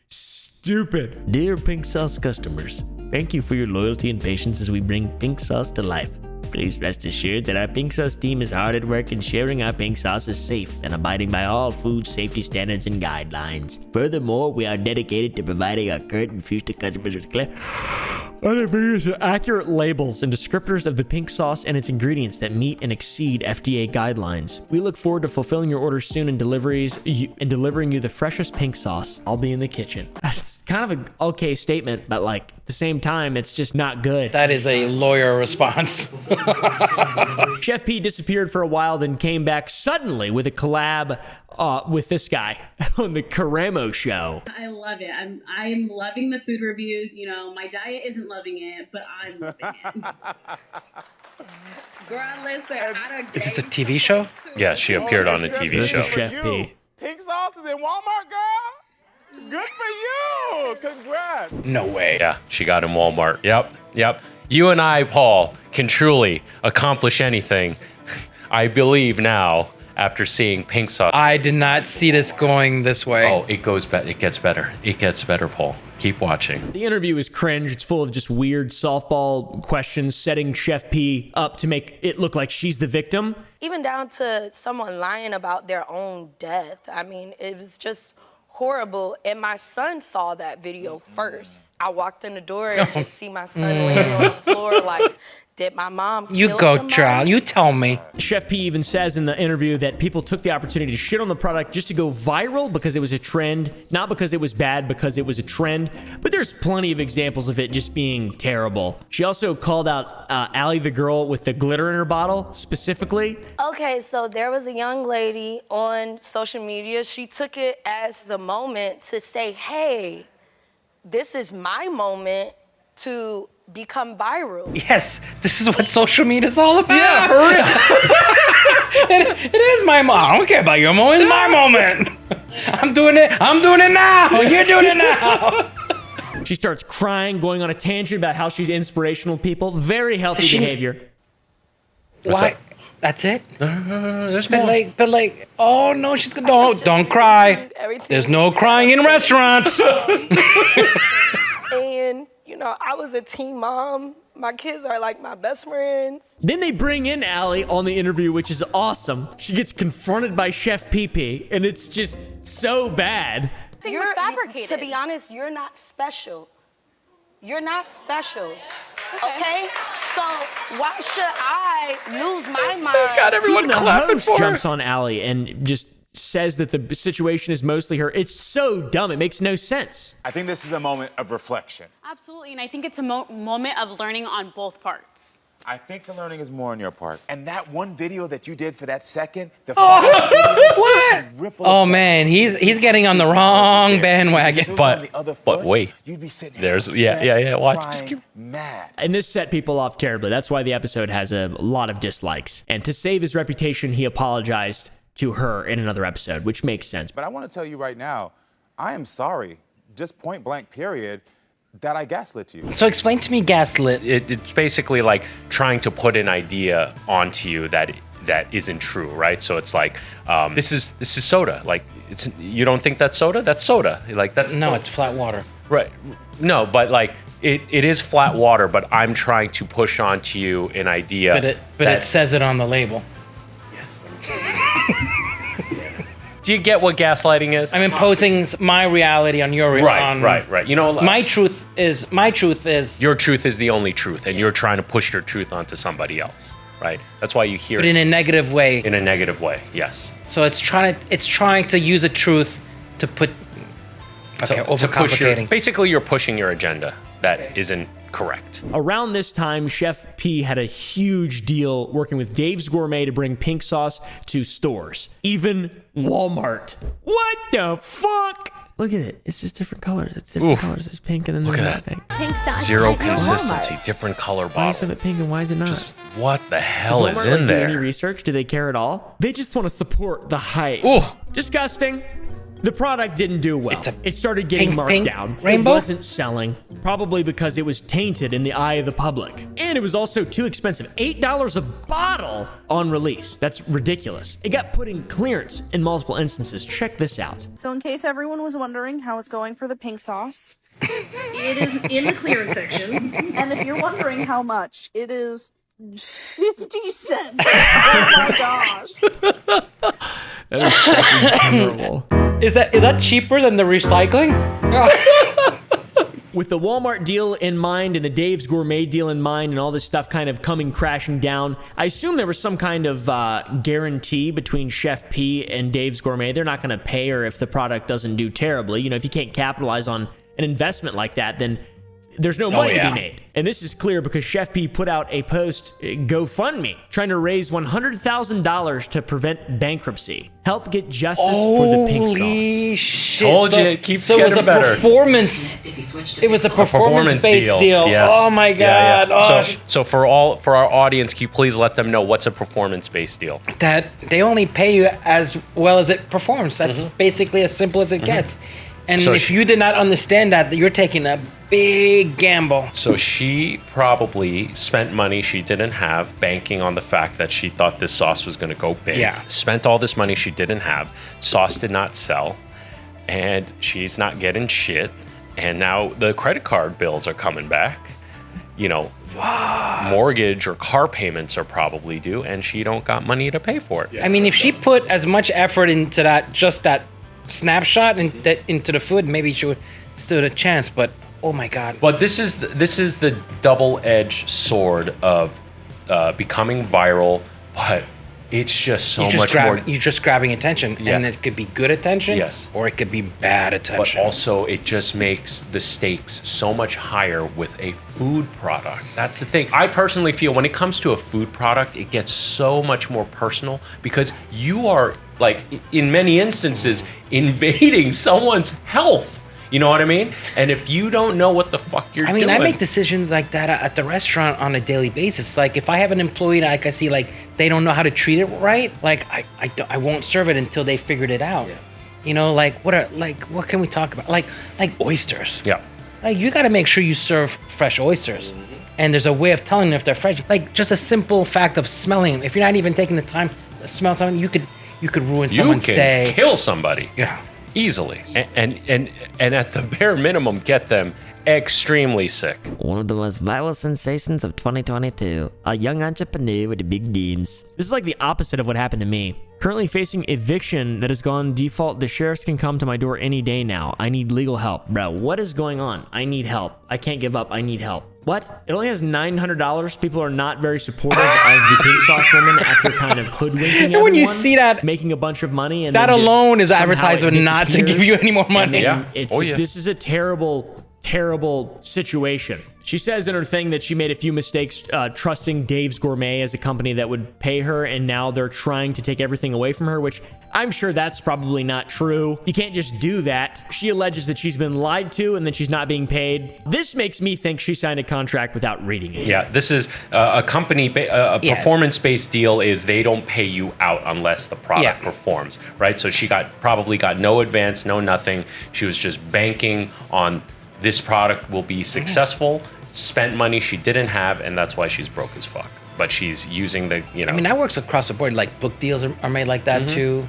stupid. Dear pink sauce customers, thank you for your loyalty and patience as we bring pink sauce to life. Please rest assured that our pink sauce team is hard at work ensuring our pink sauce is safe and abiding by all food safety standards and guidelines. Furthermore, we are dedicated to providing our current and future customers with clear, unambiguous, accurate labels and descriptors of the pink sauce and its ingredients that meet and exceed FDA guidelines. We look forward to fulfilling your orders soon and delivering you the freshest pink sauce. I'll be in the kitchen. It's kind of an okay statement, but like at the same time, it's just not good. That is a lawyer response. Chef P disappeared for a while, then came back suddenly with a collab with this guy on the Caramo show. I love it. I'm loving the food reviews. You know, my diet isn't loving it, but I'm loving it. Girl, listen, I don't Is this a TV show? Yeah, she appeared on a TV This show. is Chef P. Pink sauce is in Walmart, girl. Good for you. Congrats. No way. Yeah, she got in Walmart. Yep. You and I, Paul, can truly accomplish anything. I believe now after seeing pink sauce. I did not see this going this way. Oh, it goes better. It gets better. It gets better, Paul. Keep watching. The interview is cringe. It's full of just weird softball questions, setting Chef P up to make it look like she's the victim. Even down to someone lying about their own death. I mean, it was just horrible. And my son saw that video first. I walked in the door and just see my son laying on the floor like, did my mom You kill go, somebody? child. You tell me. Chef P even says in the interview that people took the opportunity to shit on the product just to go viral because it was a trend, not because it was bad, because it was a trend. But there's plenty of examples of it just being terrible. She also called out Allie, the girl with the glitter in her bottle, specifically. Okay, so there was a young lady on social media. She took it as the moment to say, hey, this is my moment to become viral. Yes, this is what social media is all about. Yeah, for real. it is my moment. I don't care about your moment. It's my moment. I'm doing it now. You're doing it now. She starts crying, going on a tangent about how she's inspirational to people. Very healthy behavior. Why? That's it? There's But more. like, oh no, she's gonna don't cry. There's no crying in restaurants. And, you know, I was a teen mom. My kids are like my best friends. Then they bring in Allie on the interview, which is awesome. She gets confronted by Chef Pee, and it's just so bad. Thing was fabricated. To be honest, you're not special. You're not special. Okay? So why should I lose my mind? Got everyone Even the clapping host for her. jumps on Allie and just says that the situation is mostly her. It's so dumb. It makes no sense. I think this is a moment of reflection. Absolutely, and I think it's a moment of learning on both parts. I think the learning is more on your part. And that one video that you did for that second, the What? Oh man, he's getting on the wrong bandwagon. But wait, there's yeah. Watch. Just keep... mad. And this set people off terribly. That's why the episode has a lot of dislikes. And to save his reputation, he apologized to her in another episode, which makes sense. But I want to tell you right now, I am sorry, just point blank period, that I gaslit you. So explain to me gaslit. It's basically like trying to put an idea onto you that isn't true, right? So it's like this is soda. Like you don't think that's soda? That's soda. Like that's no, it's flat water. Right. No, but like it is flat water, but I'm trying to push onto you an idea. But it says it on the label. Do you get what gaslighting is? I'm imposing my reality on your reality. Right. You know, my truth is your truth is the only truth, and you're trying to push your truth onto somebody else, right? That's why you hear but it in a negative way. In a negative way, yes. So it's trying to use a truth to put overcomplicating. Basically, you're pushing your agenda that isn't correct. Around this time, Chef P had a huge deal working with Dave's Gourmet to bring pink sauce to stores, even Walmart. What the fuck? Look at it. It's just different colors. It's different colors. There's pink and then there's not pink. Pink sauce. Zero at your consistency, Walmart. different color Why bottles. is it pink and why is it not? Just what the hell Does is Walmart, in do there? any research? Do they care at all? They just want to support the hype. Ooh. Disgusting. The product didn't do well. It started getting marked down. Rainbow? It wasn't selling, probably because it was tainted in the eye of the public. And it was also too expensive. $8 a bottle on release. That's ridiculous. It got put in clearance in multiple instances. Check this out. So in case everyone was wondering how it's going for the pink sauce, it is in the clearance section. And if you're wondering how much, it is 50 cents. Oh my gosh. That is fucking terrible. Is that cheaper than the recycling? With the Walmart deal in mind and the Dave's Gourmet deal in mind and all this stuff kind of coming crashing down, I assume there was some kind of guarantee between Chef P and Dave's Gourmet. They're not going to pay her if the product doesn't do terribly. You know, if you can't capitalize on an investment like that, then there's no money to be made. And this is clear because Chef P put out a post, GoFundMe, trying to raise $100,000 to prevent bankruptcy. Help get justice for the pink sauce. Holy shit. Told you, it keeps getting better. It was a performance-based deal. Yes. Oh my god. Yeah. Oh. So for our audience, can you please let them know what's a performance-based deal? That they only pay you as well as it performs. That's basically as simple as it gets. And So if you did not understand that, you're taking a big gamble. So she probably spent money she didn't have, banking on the fact that she thought this sauce was going to go big. Yeah. Spent all this money she didn't have. Sauce did not sell. And she's not getting shit. And now the credit card bills are coming back. You know, mortgage or car payments are probably due, and she don't got money to pay for it. I mean, if she put as much effort into that, just that snapshot and into the food, maybe she would stood a chance. But oh my god! But this is the double-edged sword of becoming viral, but it's just so much more. You're just grabbing attention, and it could be good attention, yes, or it could be bad attention. But also, it just makes the stakes so much higher with a food product. That's the thing. I personally feel when it comes to a food product, it gets so much more personal because you are, like, in many instances, invading someone's health. You know what I mean? And if you don't know what the fuck you're doing... I make decisions like that at the restaurant on a daily basis. Like, if I have an employee that I see, like, they don't know how to treat it right, like, I won't serve it until they figured it out. Yeah. You know, like, what can we talk about? Like oysters. Yeah. Like, you got to make sure you serve fresh oysters. Mm-hmm. And there's a way of telling them if they're fresh. Like, just a simple fact of smelling them. If you're not even taking the time to smell something, you could ruin someone's day. You can kill somebody. Yeah. Easily. And at the bare minimum, get them extremely sick. One of the most viral sensations of 2022. A young entrepreneur with big dreams. This is like the opposite of what happened to me. Currently facing eviction that has gone default. The sheriffs can come to my door any day now. I need legal help. Bro, what is going on? I need help. I can't give up. I need help. What? It only has $900. People are not very supportive of the pink sauce woman after kind of hoodwinking And when you everyone, see that, making a bunch of money, and that then just alone is somehow advertisement it not to give you any more money. This is a terrible situation. She says in her thing that she made a few mistakes trusting Dave's Gourmet as a company that would pay her, and now they're trying to take everything away from her, which I'm sure that's probably not true. You can't just do that. She alleges that she's been lied to and that she's not being paid. This makes me think she signed a contract without reading it. Yeah, this is a company, performance-based deal is they don't pay you out unless the product performs, right? So she probably got no advance, no nothing. She was just banking on this product will be successful, spent money she didn't have, and that's why she's broke as fuck. But she's using the, I mean, that works across the board. Like book deals are made like that too.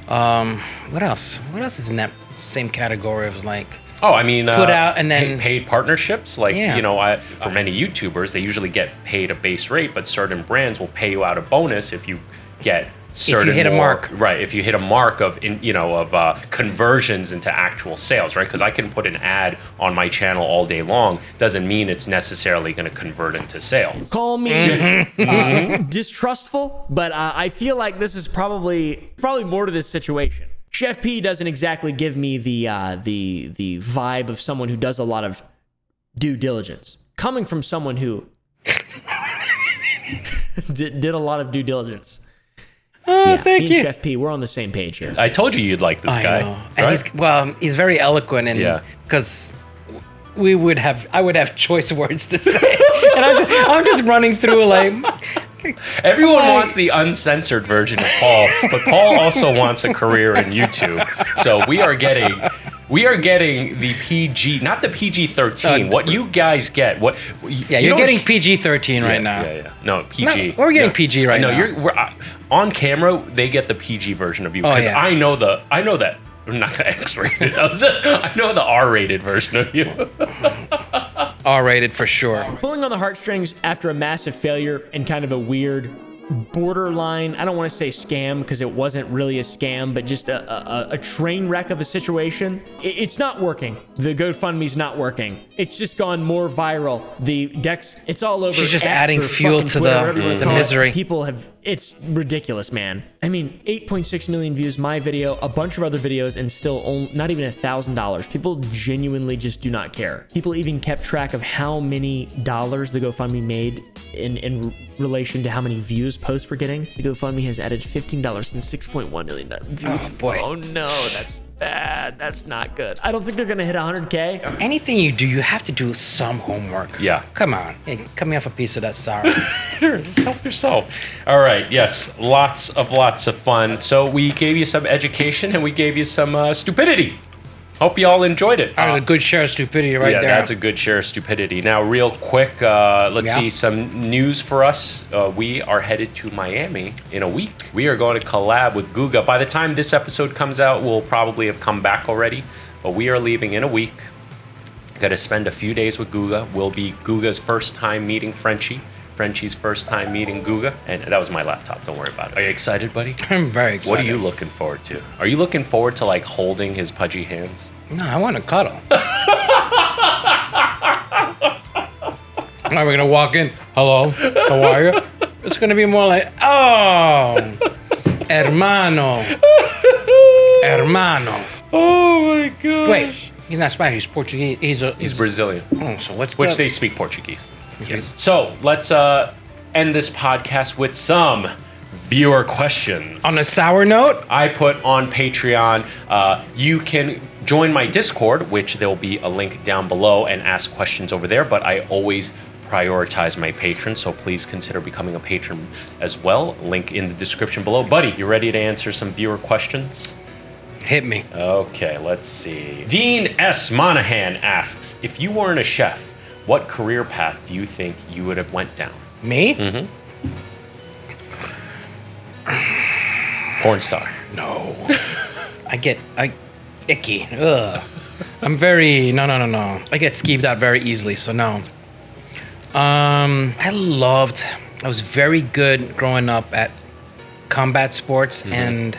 What else? What else is in that same category of like? Oh, I mean, put out and then paid partnerships. Like, for many YouTubers, they usually get paid a base rate, but certain brands will pay you out a bonus if you get certain. If you hit a mark, right? If you hit a mark of conversions into actual sales, right? Because I can put an ad on my channel all day long, doesn't mean it's necessarily going to convert into sales. Call me distrustful, but I feel like this is probably more to this situation. Chef P doesn't exactly give me the vibe of someone who does a lot of due diligence. Coming from someone who did a lot of due diligence. Oh, thank you. Chef P, we're on the same page here. I told you you'd like this guy. Know. And he's very eloquent, and because I would have choice words to say, and I'm just running through like. Everyone wants the uncensored version of Paul, but Paul also wants a career in YouTube. So we are getting the PG, not the PG-13. What you guys get? You're getting PG-13 right now. Yeah. No, PG. No, we're getting PG right now. We're on camera. They get the PG version of you because I know that. Not the X-rated. I know the R-rated version of you. R-rated for sure. Pulling on the heartstrings after a massive failure and kind of a weird borderline, I don't want to say scam because it wasn't really a scam, but just a train wreck of a situation. It's not working. The GoFundMe's not working. It's just gone more viral. The decks, it's all over. She's just X adding or fuel to Twitter, the misery. People have, it's ridiculous, man. I mean, 8.6 million views, my video, a bunch of other videos, and still not even $1,000. People genuinely just do not care. People even kept track of how many dollars the GoFundMe made in relation to how many views posts were getting. The GoFundMe has added $15 and 6.1 million views. Oh boy. Oh no, that's bad. That's not good. I don't think they're gonna hit 100K. Anything you do, you have to do some homework. Yeah. Come on. Hey, cut me off a piece of that sour. Here, just help yourself. All right. Yes. Lots of fun. So we gave you some education and we gave you some stupidity. Hope you all enjoyed it. A good share of stupidity right there. Yeah, that's a good share of stupidity. Now, real quick, let's see some news for us. We are headed to Miami in a week. We are going to collab with Guga. By the time this episode comes out, we'll probably have come back already. But we are leaving in a week. Got to spend a few days with Guga. Will be Guga's first time meeting Frenchy. Frenchy's first time meeting Guga. And that was my laptop. Don't worry about it. Are you excited, buddy? I'm very excited. What are you looking forward to? Are you looking forward to like holding his pudgy hands? No, I want to cuddle. Are we going to walk in? Hello, how are you? It's going to be more like, oh, hermano. Oh my gosh. Wait, he's not Spanish, he's Portuguese. He's Brazilian. Oh, so what's Which they speak Portuguese. Yes. So let's end this podcast with some viewer questions. On a sour note, I put on Patreon, you can join my Discord, which there will be a link down below, and ask questions over there, but I always prioritize my patrons, so please consider becoming a patron as well. Link in the description below. Buddy, you ready to answer some viewer questions? Hit me. Okay, let's see. Dean S. Monahan asks, if you weren't a chef, what career path do you think you would have went down? Me? Mm-hmm. Porn star. No. I icky. Ugh. I'm very, no. I get skeeved out very easily, so no. I was very good growing up at combat sports and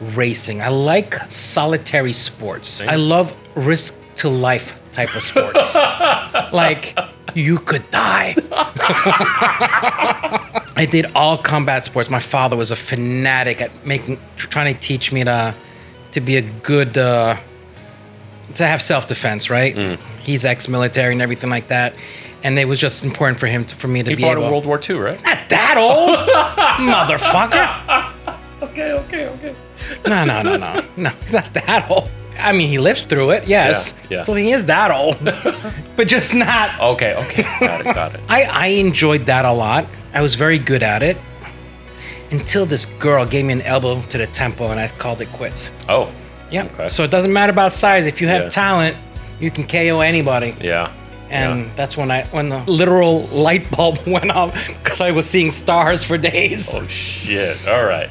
racing. I like solitary sports. I love risk to life type of sports. Like, you could die. I did all combat sports. My father was a fanatic at trying to teach me to be a good, to have self-defense, right? He's ex-military and everything like that. And it was just important for me to be able... He fought in World War II, right? Not that old, motherfucker. Okay. No, he's not that old. I mean, he lived through it, yes. Yeah. So he is that old, but just not... Okay. Got it. I enjoyed that a lot. I was very good at it until this girl gave me an elbow to the temple and I called it quits. Oh. Yeah. Okay. So it doesn't matter about size. If you have talent, you can KO anybody. Yeah. And that's when the literal light bulb went off because I was seeing stars for days. Oh, shit. All right.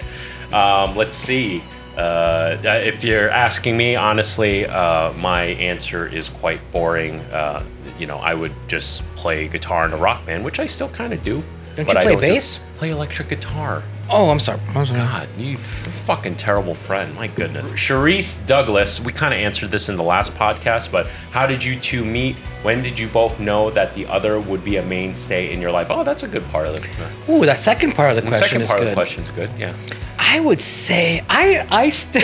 Let's see. If you're asking me, honestly, my answer is quite boring. I would just play guitar in a rock band, which I still kind of do. Don't you play bass? Play electric guitar. Oh, I'm sorry. God, you fucking terrible friend. My goodness. Charisse Douglas, we kind of answered this in the last podcast, but how did you two meet? When did you both know that the other would be a mainstay in your life? Oh, that's a good part of it. Ooh, that second part of the question second is part good. of the question is good, yeah. I would say I still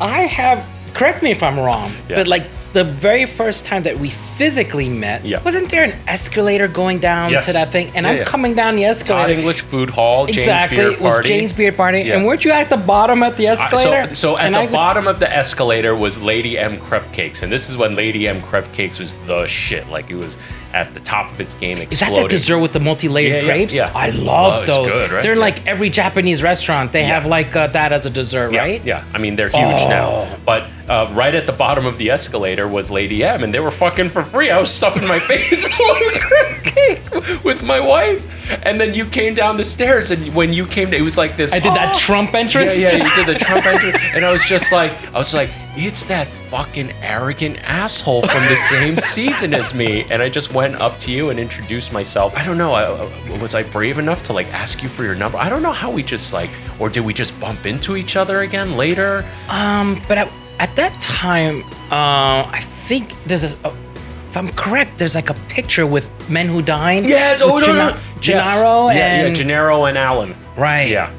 I have, correct me if I'm wrong, but like the very first time that we physically met, wasn't there an escalator going down to that thing? And I'm coming down the escalator. Todd English Food Hall, exactly, James Beard Party. It was James Beard Party. And weren't you at the bottom at the escalator? So at the bottom of the escalator was Lady M Crepe Cakes. And this is when Lady M Crepe Cakes was the shit. Like it was at the top of its game, exploding. Is that the dessert with the multi-layered grapes? Yeah. I love those. Good, right? They're like every Japanese restaurant. They have like that as a dessert, right? Yeah, I mean, they're huge now. But right at the bottom of the escalator was Lady M, and they were fucking for free. I was stuffing my face with crepe cake with my wife. And then you came down the stairs, and when you came, it was like this. I did that Trump entrance? Yeah, you did the Trump entrance. And I was like, it's that fucking arrogant asshole from the same season as me. And I just went up to you and introduced myself. I don't know, was I brave enough to like ask you for your number? I don't know how we just like, or did we just bump into each other again later? But at that time, I think there's if I'm correct, there's like a picture with Men Who Dine. Yes, Gennaro and... Gennaro and Alan. Right. Yeah.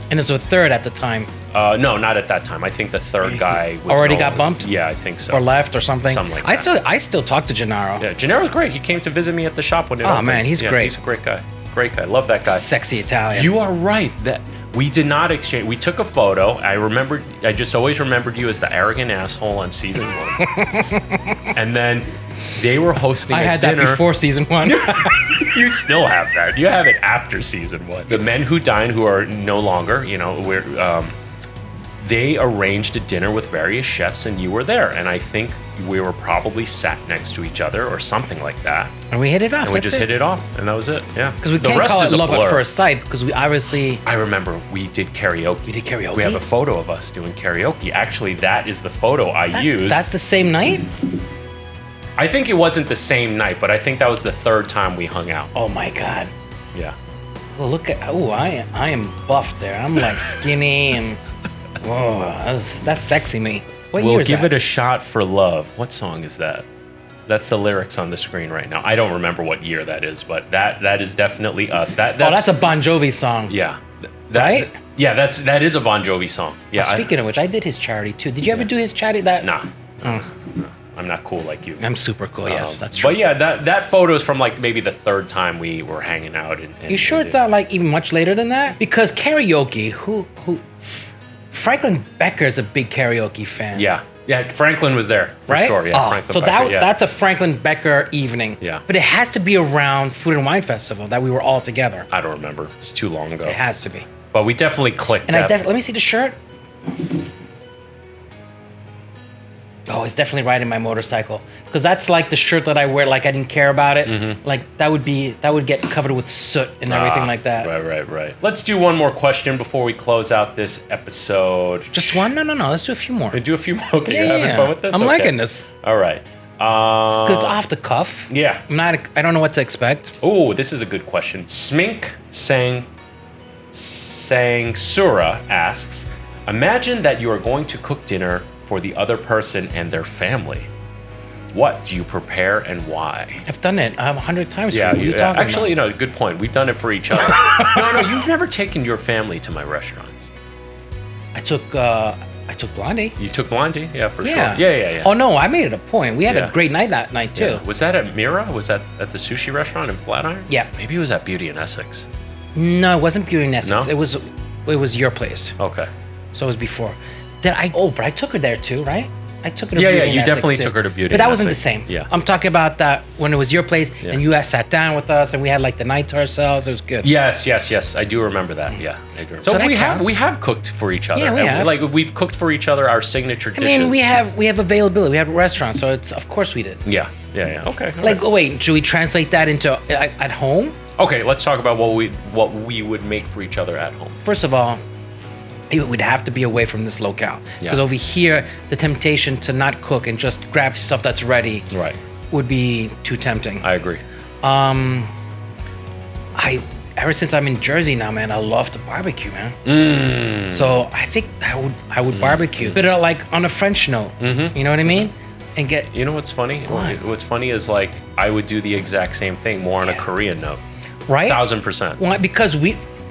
And there's a third at the time. No, not at that time. I think the third guy was already got bumped? Yeah, I think so. Or left or something. Something like that. I still talk to Gennaro. Yeah, Gennaro's great. He came to visit me at the shop when it opened. Oh man, he's great. He's a great guy. Great guy. Love that guy. Sexy Italian. You are right. That we did not exchange. We took a photo. I just always remembered you as the arrogant asshole on season 1. And then they were hosting a dinner. I had that before season 1. You still have that. You have it after season 1. The Men Who Dine, who are no longer, they arranged a dinner with various chefs, and you were there. And I think we were probably sat next to each other or something like that. And we hit it off. And we just hit it off, and that was it. Yeah. Because we can't call it love at first sight, because we obviously... I remember we did karaoke. You did karaoke? We have a photo of us doing karaoke. Actually, that is the photo I used. That's the same night? I think it wasn't the same night, but I think that was the third time we hung out. Oh my God. Yeah. Well, look at... Oh, I am buffed there. I'm like skinny and... Whoa, that's sexy me. What year We'll is give that? it a shot for love. What song is that? That's the lyrics on the screen right now. I don't remember what year that is, but that is definitely us. That's a Bon Jovi song. Yeah. Right? Yeah, that is a Bon Jovi song. Yeah. Speaking of which, I did his charity too. Did you ever do his charity? Nah. Oh. I'm not cool like you. I'm super cool. Yes, that's true. But yeah, that photo is from like maybe the third time we were hanging out. And you sure it's not like even much later than that? Because karaoke, who Franklin Becker is a big karaoke fan. Yeah, Franklin was there for right? sure. Yeah, Franklin so Becker, that's a Franklin Becker evening. Yeah, but it has to be around Food and Wine Festival that we were all together. I don't remember. It's too long ago. It has to be. But we definitely clicked. And let me see the shirt. Oh, it's definitely riding my motorcycle, because that's like the shirt that I wear. Like I didn't care about it. Mm-hmm. Like that would get covered with soot and everything like that. Right. Let's do one more question before we close out this episode. Just one? No. Let's do a few more. We do a few more. Okay, you're having fun with this? I'm liking this. All right. Because it's off the cuff. Yeah. I don't know what to expect. Oh, this is a good question. Smink Sura asks, imagine that you are going to cook dinner for the other person and their family. What do you prepare and why? I've done it 100 times. Yeah, for you. What are you talking actually, about? good point. We've done it for each other. No, you've never taken your family to my restaurants. I took Blondie. You took Blondie? Yeah, for Yeah. sure. Yeah. Oh no, I made it a point. We had Yeah. a great night that night too. Yeah. Was that at Mira? Was that at the sushi restaurant in Flatiron? Yeah. Maybe it was at Beauty in Essex. No, it wasn't Beauty in Essex. No? It was your place. Okay. So it was before. But I took her there too, right? I took her to Yeah, Beauty yeah, in you Essex definitely too. took her to Beauty But that in wasn't the Essex. same. Yeah. I'm talking about that when it was your place Yeah. and you guys sat down with us and we had like the night to ourselves. It was good. Yes. I do remember that. Yeah, I do. So that we counts. have cooked for each other. Yeah, we And have. Like we've cooked for each other our signature I dishes. mean, we have availability. We have restaurants, so it's of course we did. Yeah. Okay. all Like, right. wait, should we translate that into at home? Okay, let's talk about what we would make for each other at home. First of all, it would have to be away from this locale. Because Yeah. over here, the temptation to not cook and just grab stuff that's ready would be too tempting. I agree. Ever since I'm in Jersey now, man, I love to barbecue, man. So I think I would barbecue, but like on a French note. You know what I mean? And get. You know what's funny? What? What's funny is like I would do the exact same thing, more on a Korean note. Right? 1000%. Why? Because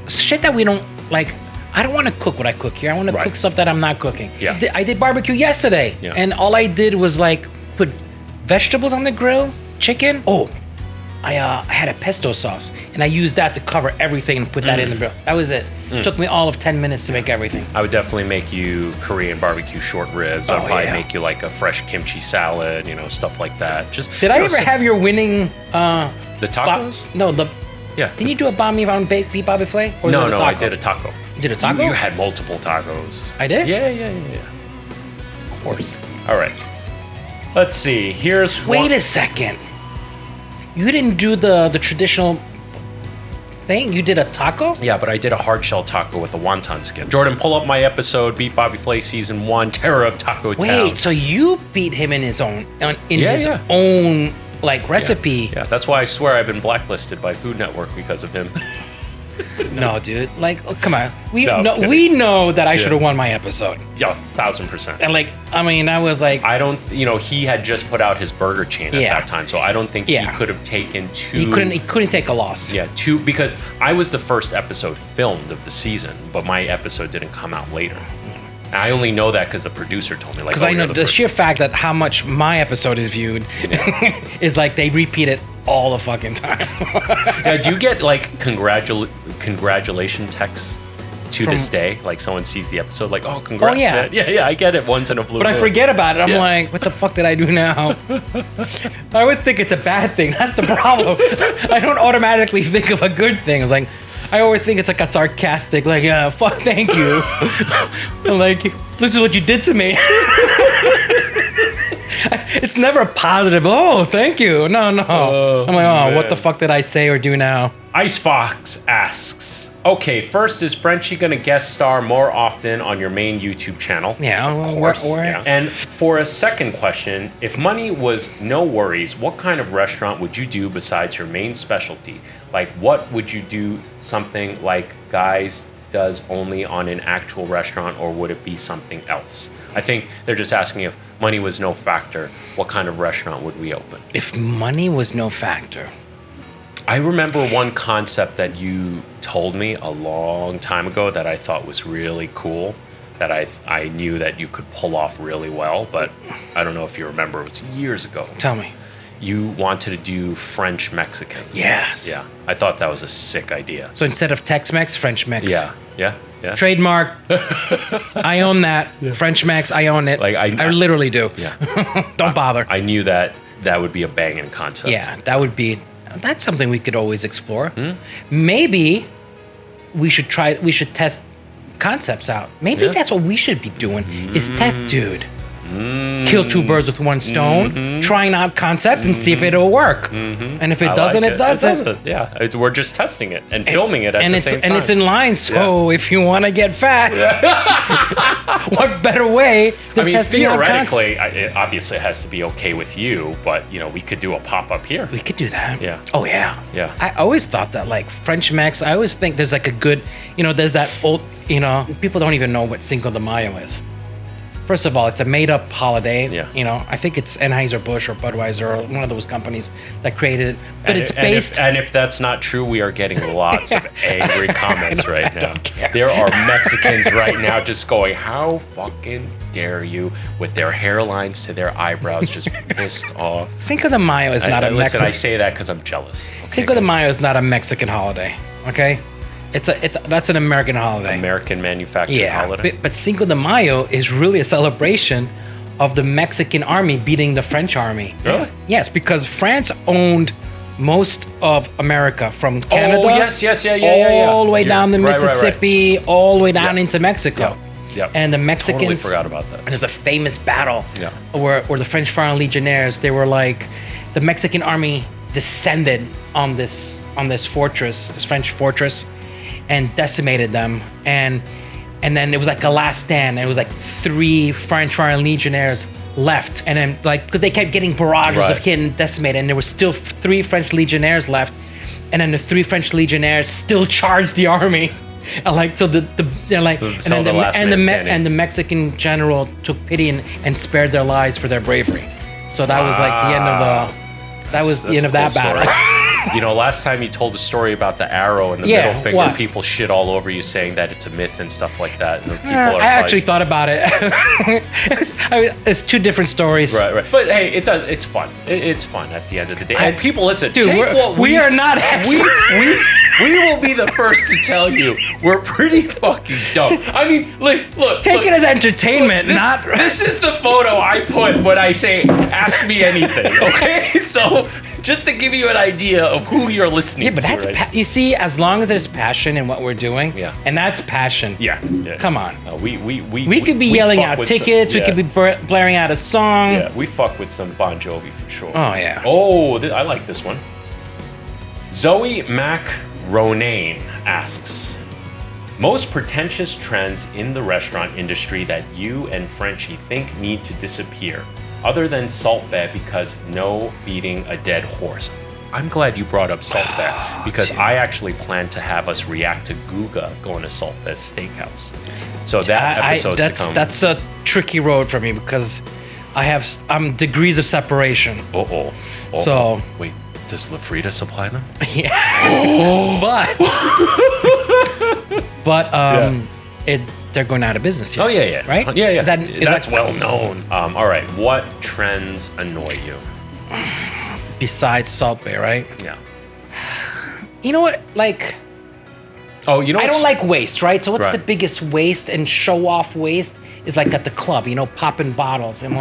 shit that we don't like. I don't want to cook what I cook here. I want to cook stuff that I'm not cooking. Yeah. I did barbecue yesterday, and all I did was like put vegetables on the grill, chicken. Oh, I had a pesto sauce, and I used that to cover everything and put that in the grill. That was it. Took me all of 10 minutes to make everything. I would definitely make you Korean barbecue short ribs. I'd probably yeah. make you like a fresh kimchi salad, stuff like that. Just Did I ever have your winning? the tacos? No, Yeah. Didn't you do a banh mi on baked beef barbie flay? Or No, was it a I taco? did a taco. You did a taco? You had multiple tacos. I did? Yeah. Of course. All right. Let's see. Here's Wait a second. You didn't do the traditional thing? You did a taco? Yeah, but I did a hard shell taco with a wonton skin. Jordan, pull up my episode, Beat Bobby Flay Season 1, Terror of Taco Town. Wait, so you beat him in his own Yeah. own like recipe? Yeah, that's why I swear I've been blacklisted by Food Network because of him. No, dude. Like, oh, come on. No, I'm kidding. We know that I should have won my episode. Yeah, 1000%. And like, I mean, I was like, I don't, he had just put out his burger chain at that time, so I don't think he could have taken two. he couldn't take a loss. Yeah, two, because I was the first episode filmed of the season, but my episode didn't come out later. And I only know that because the producer told me. Like, Because I know you're the first. sheer fact that how much my episode is viewed is like they repeat it all the fucking time. Yeah, do you get like congratulation texts to this day? Like someone sees the episode, like, oh, congrats, man. Yeah, I get it once in a blue But I moon. forget about it. I'm like, what the fuck did I do now? I always think it's a bad thing. That's the problem. I don't automatically think of a good thing. I was like, I always think it's like a sarcastic, like, yeah, fuck, thank you. I'm like, this is what you did to me. It's never a positive, oh, thank you. No. I'm like, oh, man. what the fuck did I say or do now? Ice Fox asks, okay, first, is Frenchy going to guest star more often on your main YouTube channel? Yeah, of course. Yeah. And for a second question, if money was no worries, what kind of restaurant would you do besides your main specialty? Like, what would you do something like Guys does only on an actual restaurant, or would it be something else? I think they're just asking if money was no factor, what kind of restaurant would we open? If money was no factor. I remember one concept that you told me a long time ago that I thought was really cool, that I knew that you could pull off really well, but I don't know if you remember, it was years ago. Tell me. You wanted to do French Mexican. Yes. Yeah, I thought that was a sick idea. So instead of Tex-Mex, French mix. Yeah. Trademark. I own that. French Mex, I own it. Like I literally do. Yeah. Don't bother. I knew that would be a banging concept. Yeah, that's something we could always explore. Maybe we should test concepts out. Maybe that's what we should be doing is tech, dude. Kill two birds with one stone, trying out concepts and see if it'll work. And if it doesn't, it doesn't. Yeah, we're just testing it and filming it at the same time. And it's in line, so if you want to get fat, what better way than testing out concepts? Theoretically, it obviously has to be okay with you, but we could do a pop-up here. We could do that. Yeah. Oh, yeah. Yeah. I always thought that, like, French Mex, I always think there's like a good, there's that old, people don't even know what Cinco de Mayo is. First of all, it's a made-up holiday. Yeah. You know, I think it's Anheuser-Busch or Budweiser or one of those companies that created it. But it's based... And if that's not true, we are getting lots of angry comments right now. There are Mexicans right now just going, how fucking dare you, with their hairlines to their eyebrows just pissed off. Cinco de Mayo is not a Listen, Mexican... I say that because I'm jealous. Okay, Cinco de Mayo is not a Mexican holiday, okay? That's an American holiday. American manufactured holiday. But Cinco de Mayo is really a celebration of the Mexican army beating the French army. Really? Yes, because France owned most of America from Canada. Oh, yes, all the way down the Mississippi, all the way down into Mexico. Yep. And the Mexicans... Totally forgot about that. And there's a famous battle where the French Foreign Legionnaires, they were like, the Mexican army descended on this fortress, this French fortress, and decimated them. And then it was like a last stand. It was like 3 French Foreign Legionnaires left. And then because they kept getting barrages of getting decimated, and there were still 3 French Legionnaires left. And then the 3 French Legionnaires still charged the army. And so they're like, and the Mexican general took pity and spared their lives for their bravery. So that was like the end of the end of that battle. You know, last time you told a story about the arrow and the middle finger, what? people shit all over you saying that it's a myth and stuff like that. And people I actually thought about it. It's 2 different stories. Right. But hey, it's fun. It's fun at the end of the day. And people, listen, dude, we are not experts. We will be the first to tell you we're pretty fucking dumb. I mean, look. Take it as entertainment, not... This is the photo I put when I say, ask me anything, okay? So, just to give you an idea of who you're listening to. Yeah, but that's... you see, as long as there's passion in what we're doing, and that's passion. Yeah. Come on. We could be yelling out tickets, we could be blaring out a song. Yeah, we fuck with some Bon Jovi for sure. Oh, yeah. Oh, I like this one. Zoe Mac Ronane asks, most pretentious trends in the restaurant industry that you and Frenchy think need to disappear, other than salt bed because no beating a dead horse. I'm glad you brought up salt bed because I actually plan to have us react to Guga going to Salt Bed Steakhouse. So that episode's to come. That's a tricky road for me because I'm degrees of separation. So wait. Does La Frida supply them? Yeah. They're going out of business here. Oh, yeah. Right? Yeah. Is That's well known. All right. What trends annoy you? Besides Salt Bay, right? Yeah. You know what? Like... Oh, you know I don't like waste, right? So what's the biggest waste and show-off waste is like at the club, popping bottles and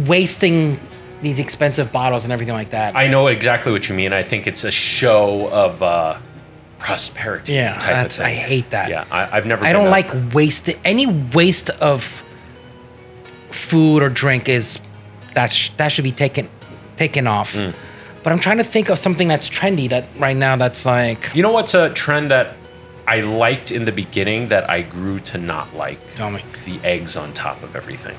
wasting... these expensive bottles and everything like that. I know exactly what you mean. I think it's a show of prosperity type of thing. I hate that. Yeah, I've never. I don't like waste. Any waste of food or drink that should be taken off. But I'm trying to think of something that's trendy right now that's like. You know what's a trend that I liked in the beginning that I grew to not like? Tell me. The eggs on top of everything.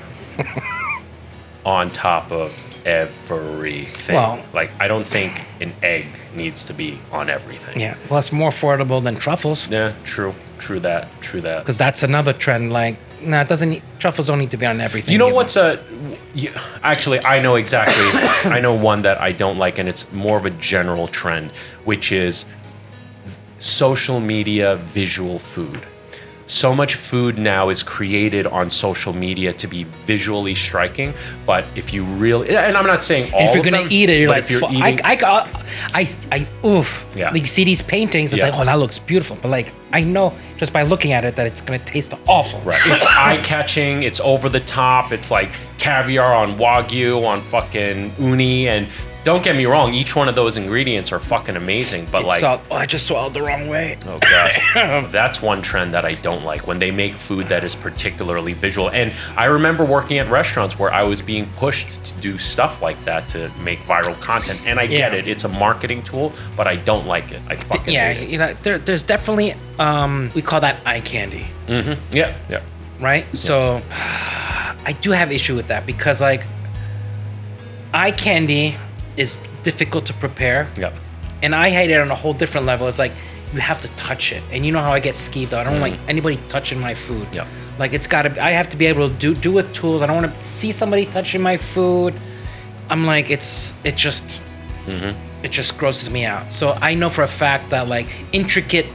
On top of everything. Well, I don't think an egg needs to be on everything. Yeah, well, it's more affordable than truffles. Yeah, true that. Because that's another trend. Truffles don't need to be on everything. You know what's actually, I know exactly. I know one that I don't like, and it's more of a general trend, which is social media visual food. So much food now is created on social media to be visually striking, but if you really, and I'm not saying all if you're of them, gonna eat it, you're like, if you're eating, oof. Yeah. Like you see these paintings, it's like, oh, that looks beautiful, but I know just by looking at it that it's gonna taste awful. Right. It's eye-catching. It's over the top. It's like caviar on Wagyu on fucking uni, and don't get me wrong, each one of those ingredients are fucking amazing, but I just swallowed the wrong way. Oh gosh. That's one trend that I don't like, when they make food that is particularly visual. And I remember working at restaurants where I was being pushed to do stuff like that to make viral content. And I get it, it's a marketing tool, but I don't like it. I fucking hate it. There's definitely we call that eye candy. Mm-hmm. Yeah. Right? Yeah. So I do have issue with that because eye candy is difficult to prepare. Yep. And I hate it on a whole different level. It's like you have to touch it. And you know how I get skeeved out. I don't like anybody touching my food. Yeah. Like it's gotta, I have to be able to do with tools. I don't want to see somebody touching my food. I'm like, it just grosses me out. So I know for a fact that like intricate,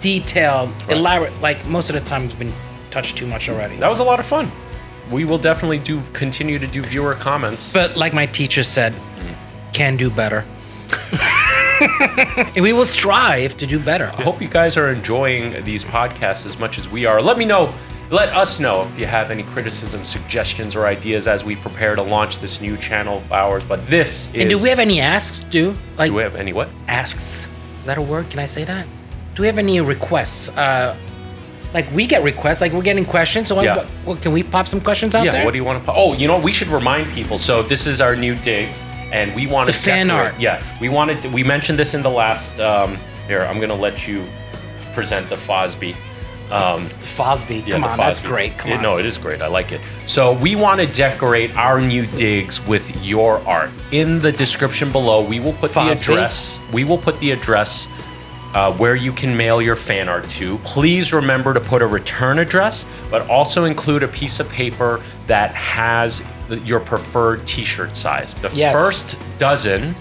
detailed, elaborate, like most of the time it's been touched too much already. That was a lot of fun. We will definitely continue to do viewer comments. But like my teacher said, can do better. And we will strive to do better. I hope you guys are enjoying these podcasts as much as we are. Let us know if you have any criticisms, suggestions, or ideas as we prepare to launch this new channel of ours. But this is... And do we have any asks, do we have any what? Asks. Is that a word? Can I say that? Do we have any requests? Like we get requests, like we're getting questions. So can we pop some questions out there? Yeah, what do you want to pop? Oh, we should remind people. So this is our new digs. And we want to fan art. Yeah, we mentioned this in the last. Here, I'm gonna let you present the Fosby. The Fosby. Come on, that's great. Come on. No, it is great. I like it. So we want to decorate our new digs with your art. In the description below, we will put the address. We will put the address where you can mail your fan art to. Please remember to put a return address, but also include a piece of paper that has your preferred t-shirt size. The first dozen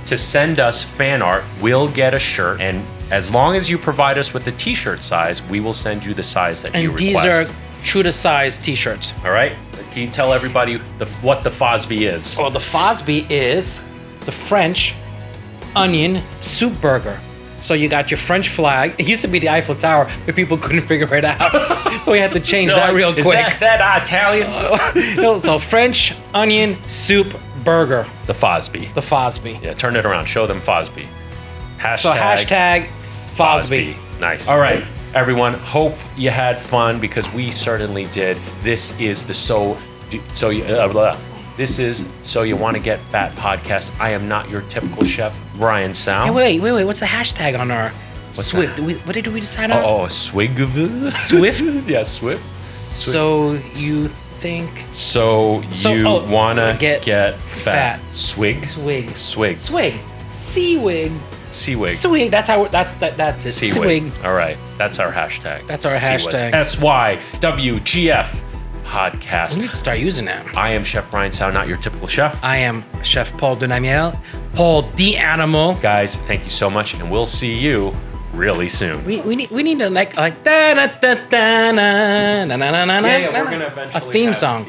to send us fan art will get a shirt, and as long as you provide us with the t-shirt size, we will send you the size that you request. And these are true to size t-shirts. All right? Can you tell everybody what the Fosby is? Well, the Fosby is the French onion soup burger. So you got your French flag. It used to be the Eiffel Tower, but people couldn't figure it out. So we had to change that real quick. Is that Italian? No, so French onion soup burger. The Fosby. The Fosby. Yeah, turn it around. Show them Fosby. Hashtag Fosby. Nice. All right, everyone. Hope you had fun because we certainly did. This is the This is So You Want to Get Fat podcast. I am not your typical chef, Brian Sao. Hey, wait. What's the hashtag on our Swift? What did we decide on? Oh, Swigville. Swift? Yeah, Swift. So you think? So you wanna get fat? Swig. Seawig. Seawig. That's it. Seawig. All right. That's our hashtag. That's our hashtag. SYWGF podcast. We need to start using that. I am Chef Brian Sao, not your typical chef. I am Chef Paul Dunamiel. Paul the Animal. Guys, thank you so much, and we'll see you really soon. We need to like da da da da na na na na na. Yeah, we're gonna eventually a theme song.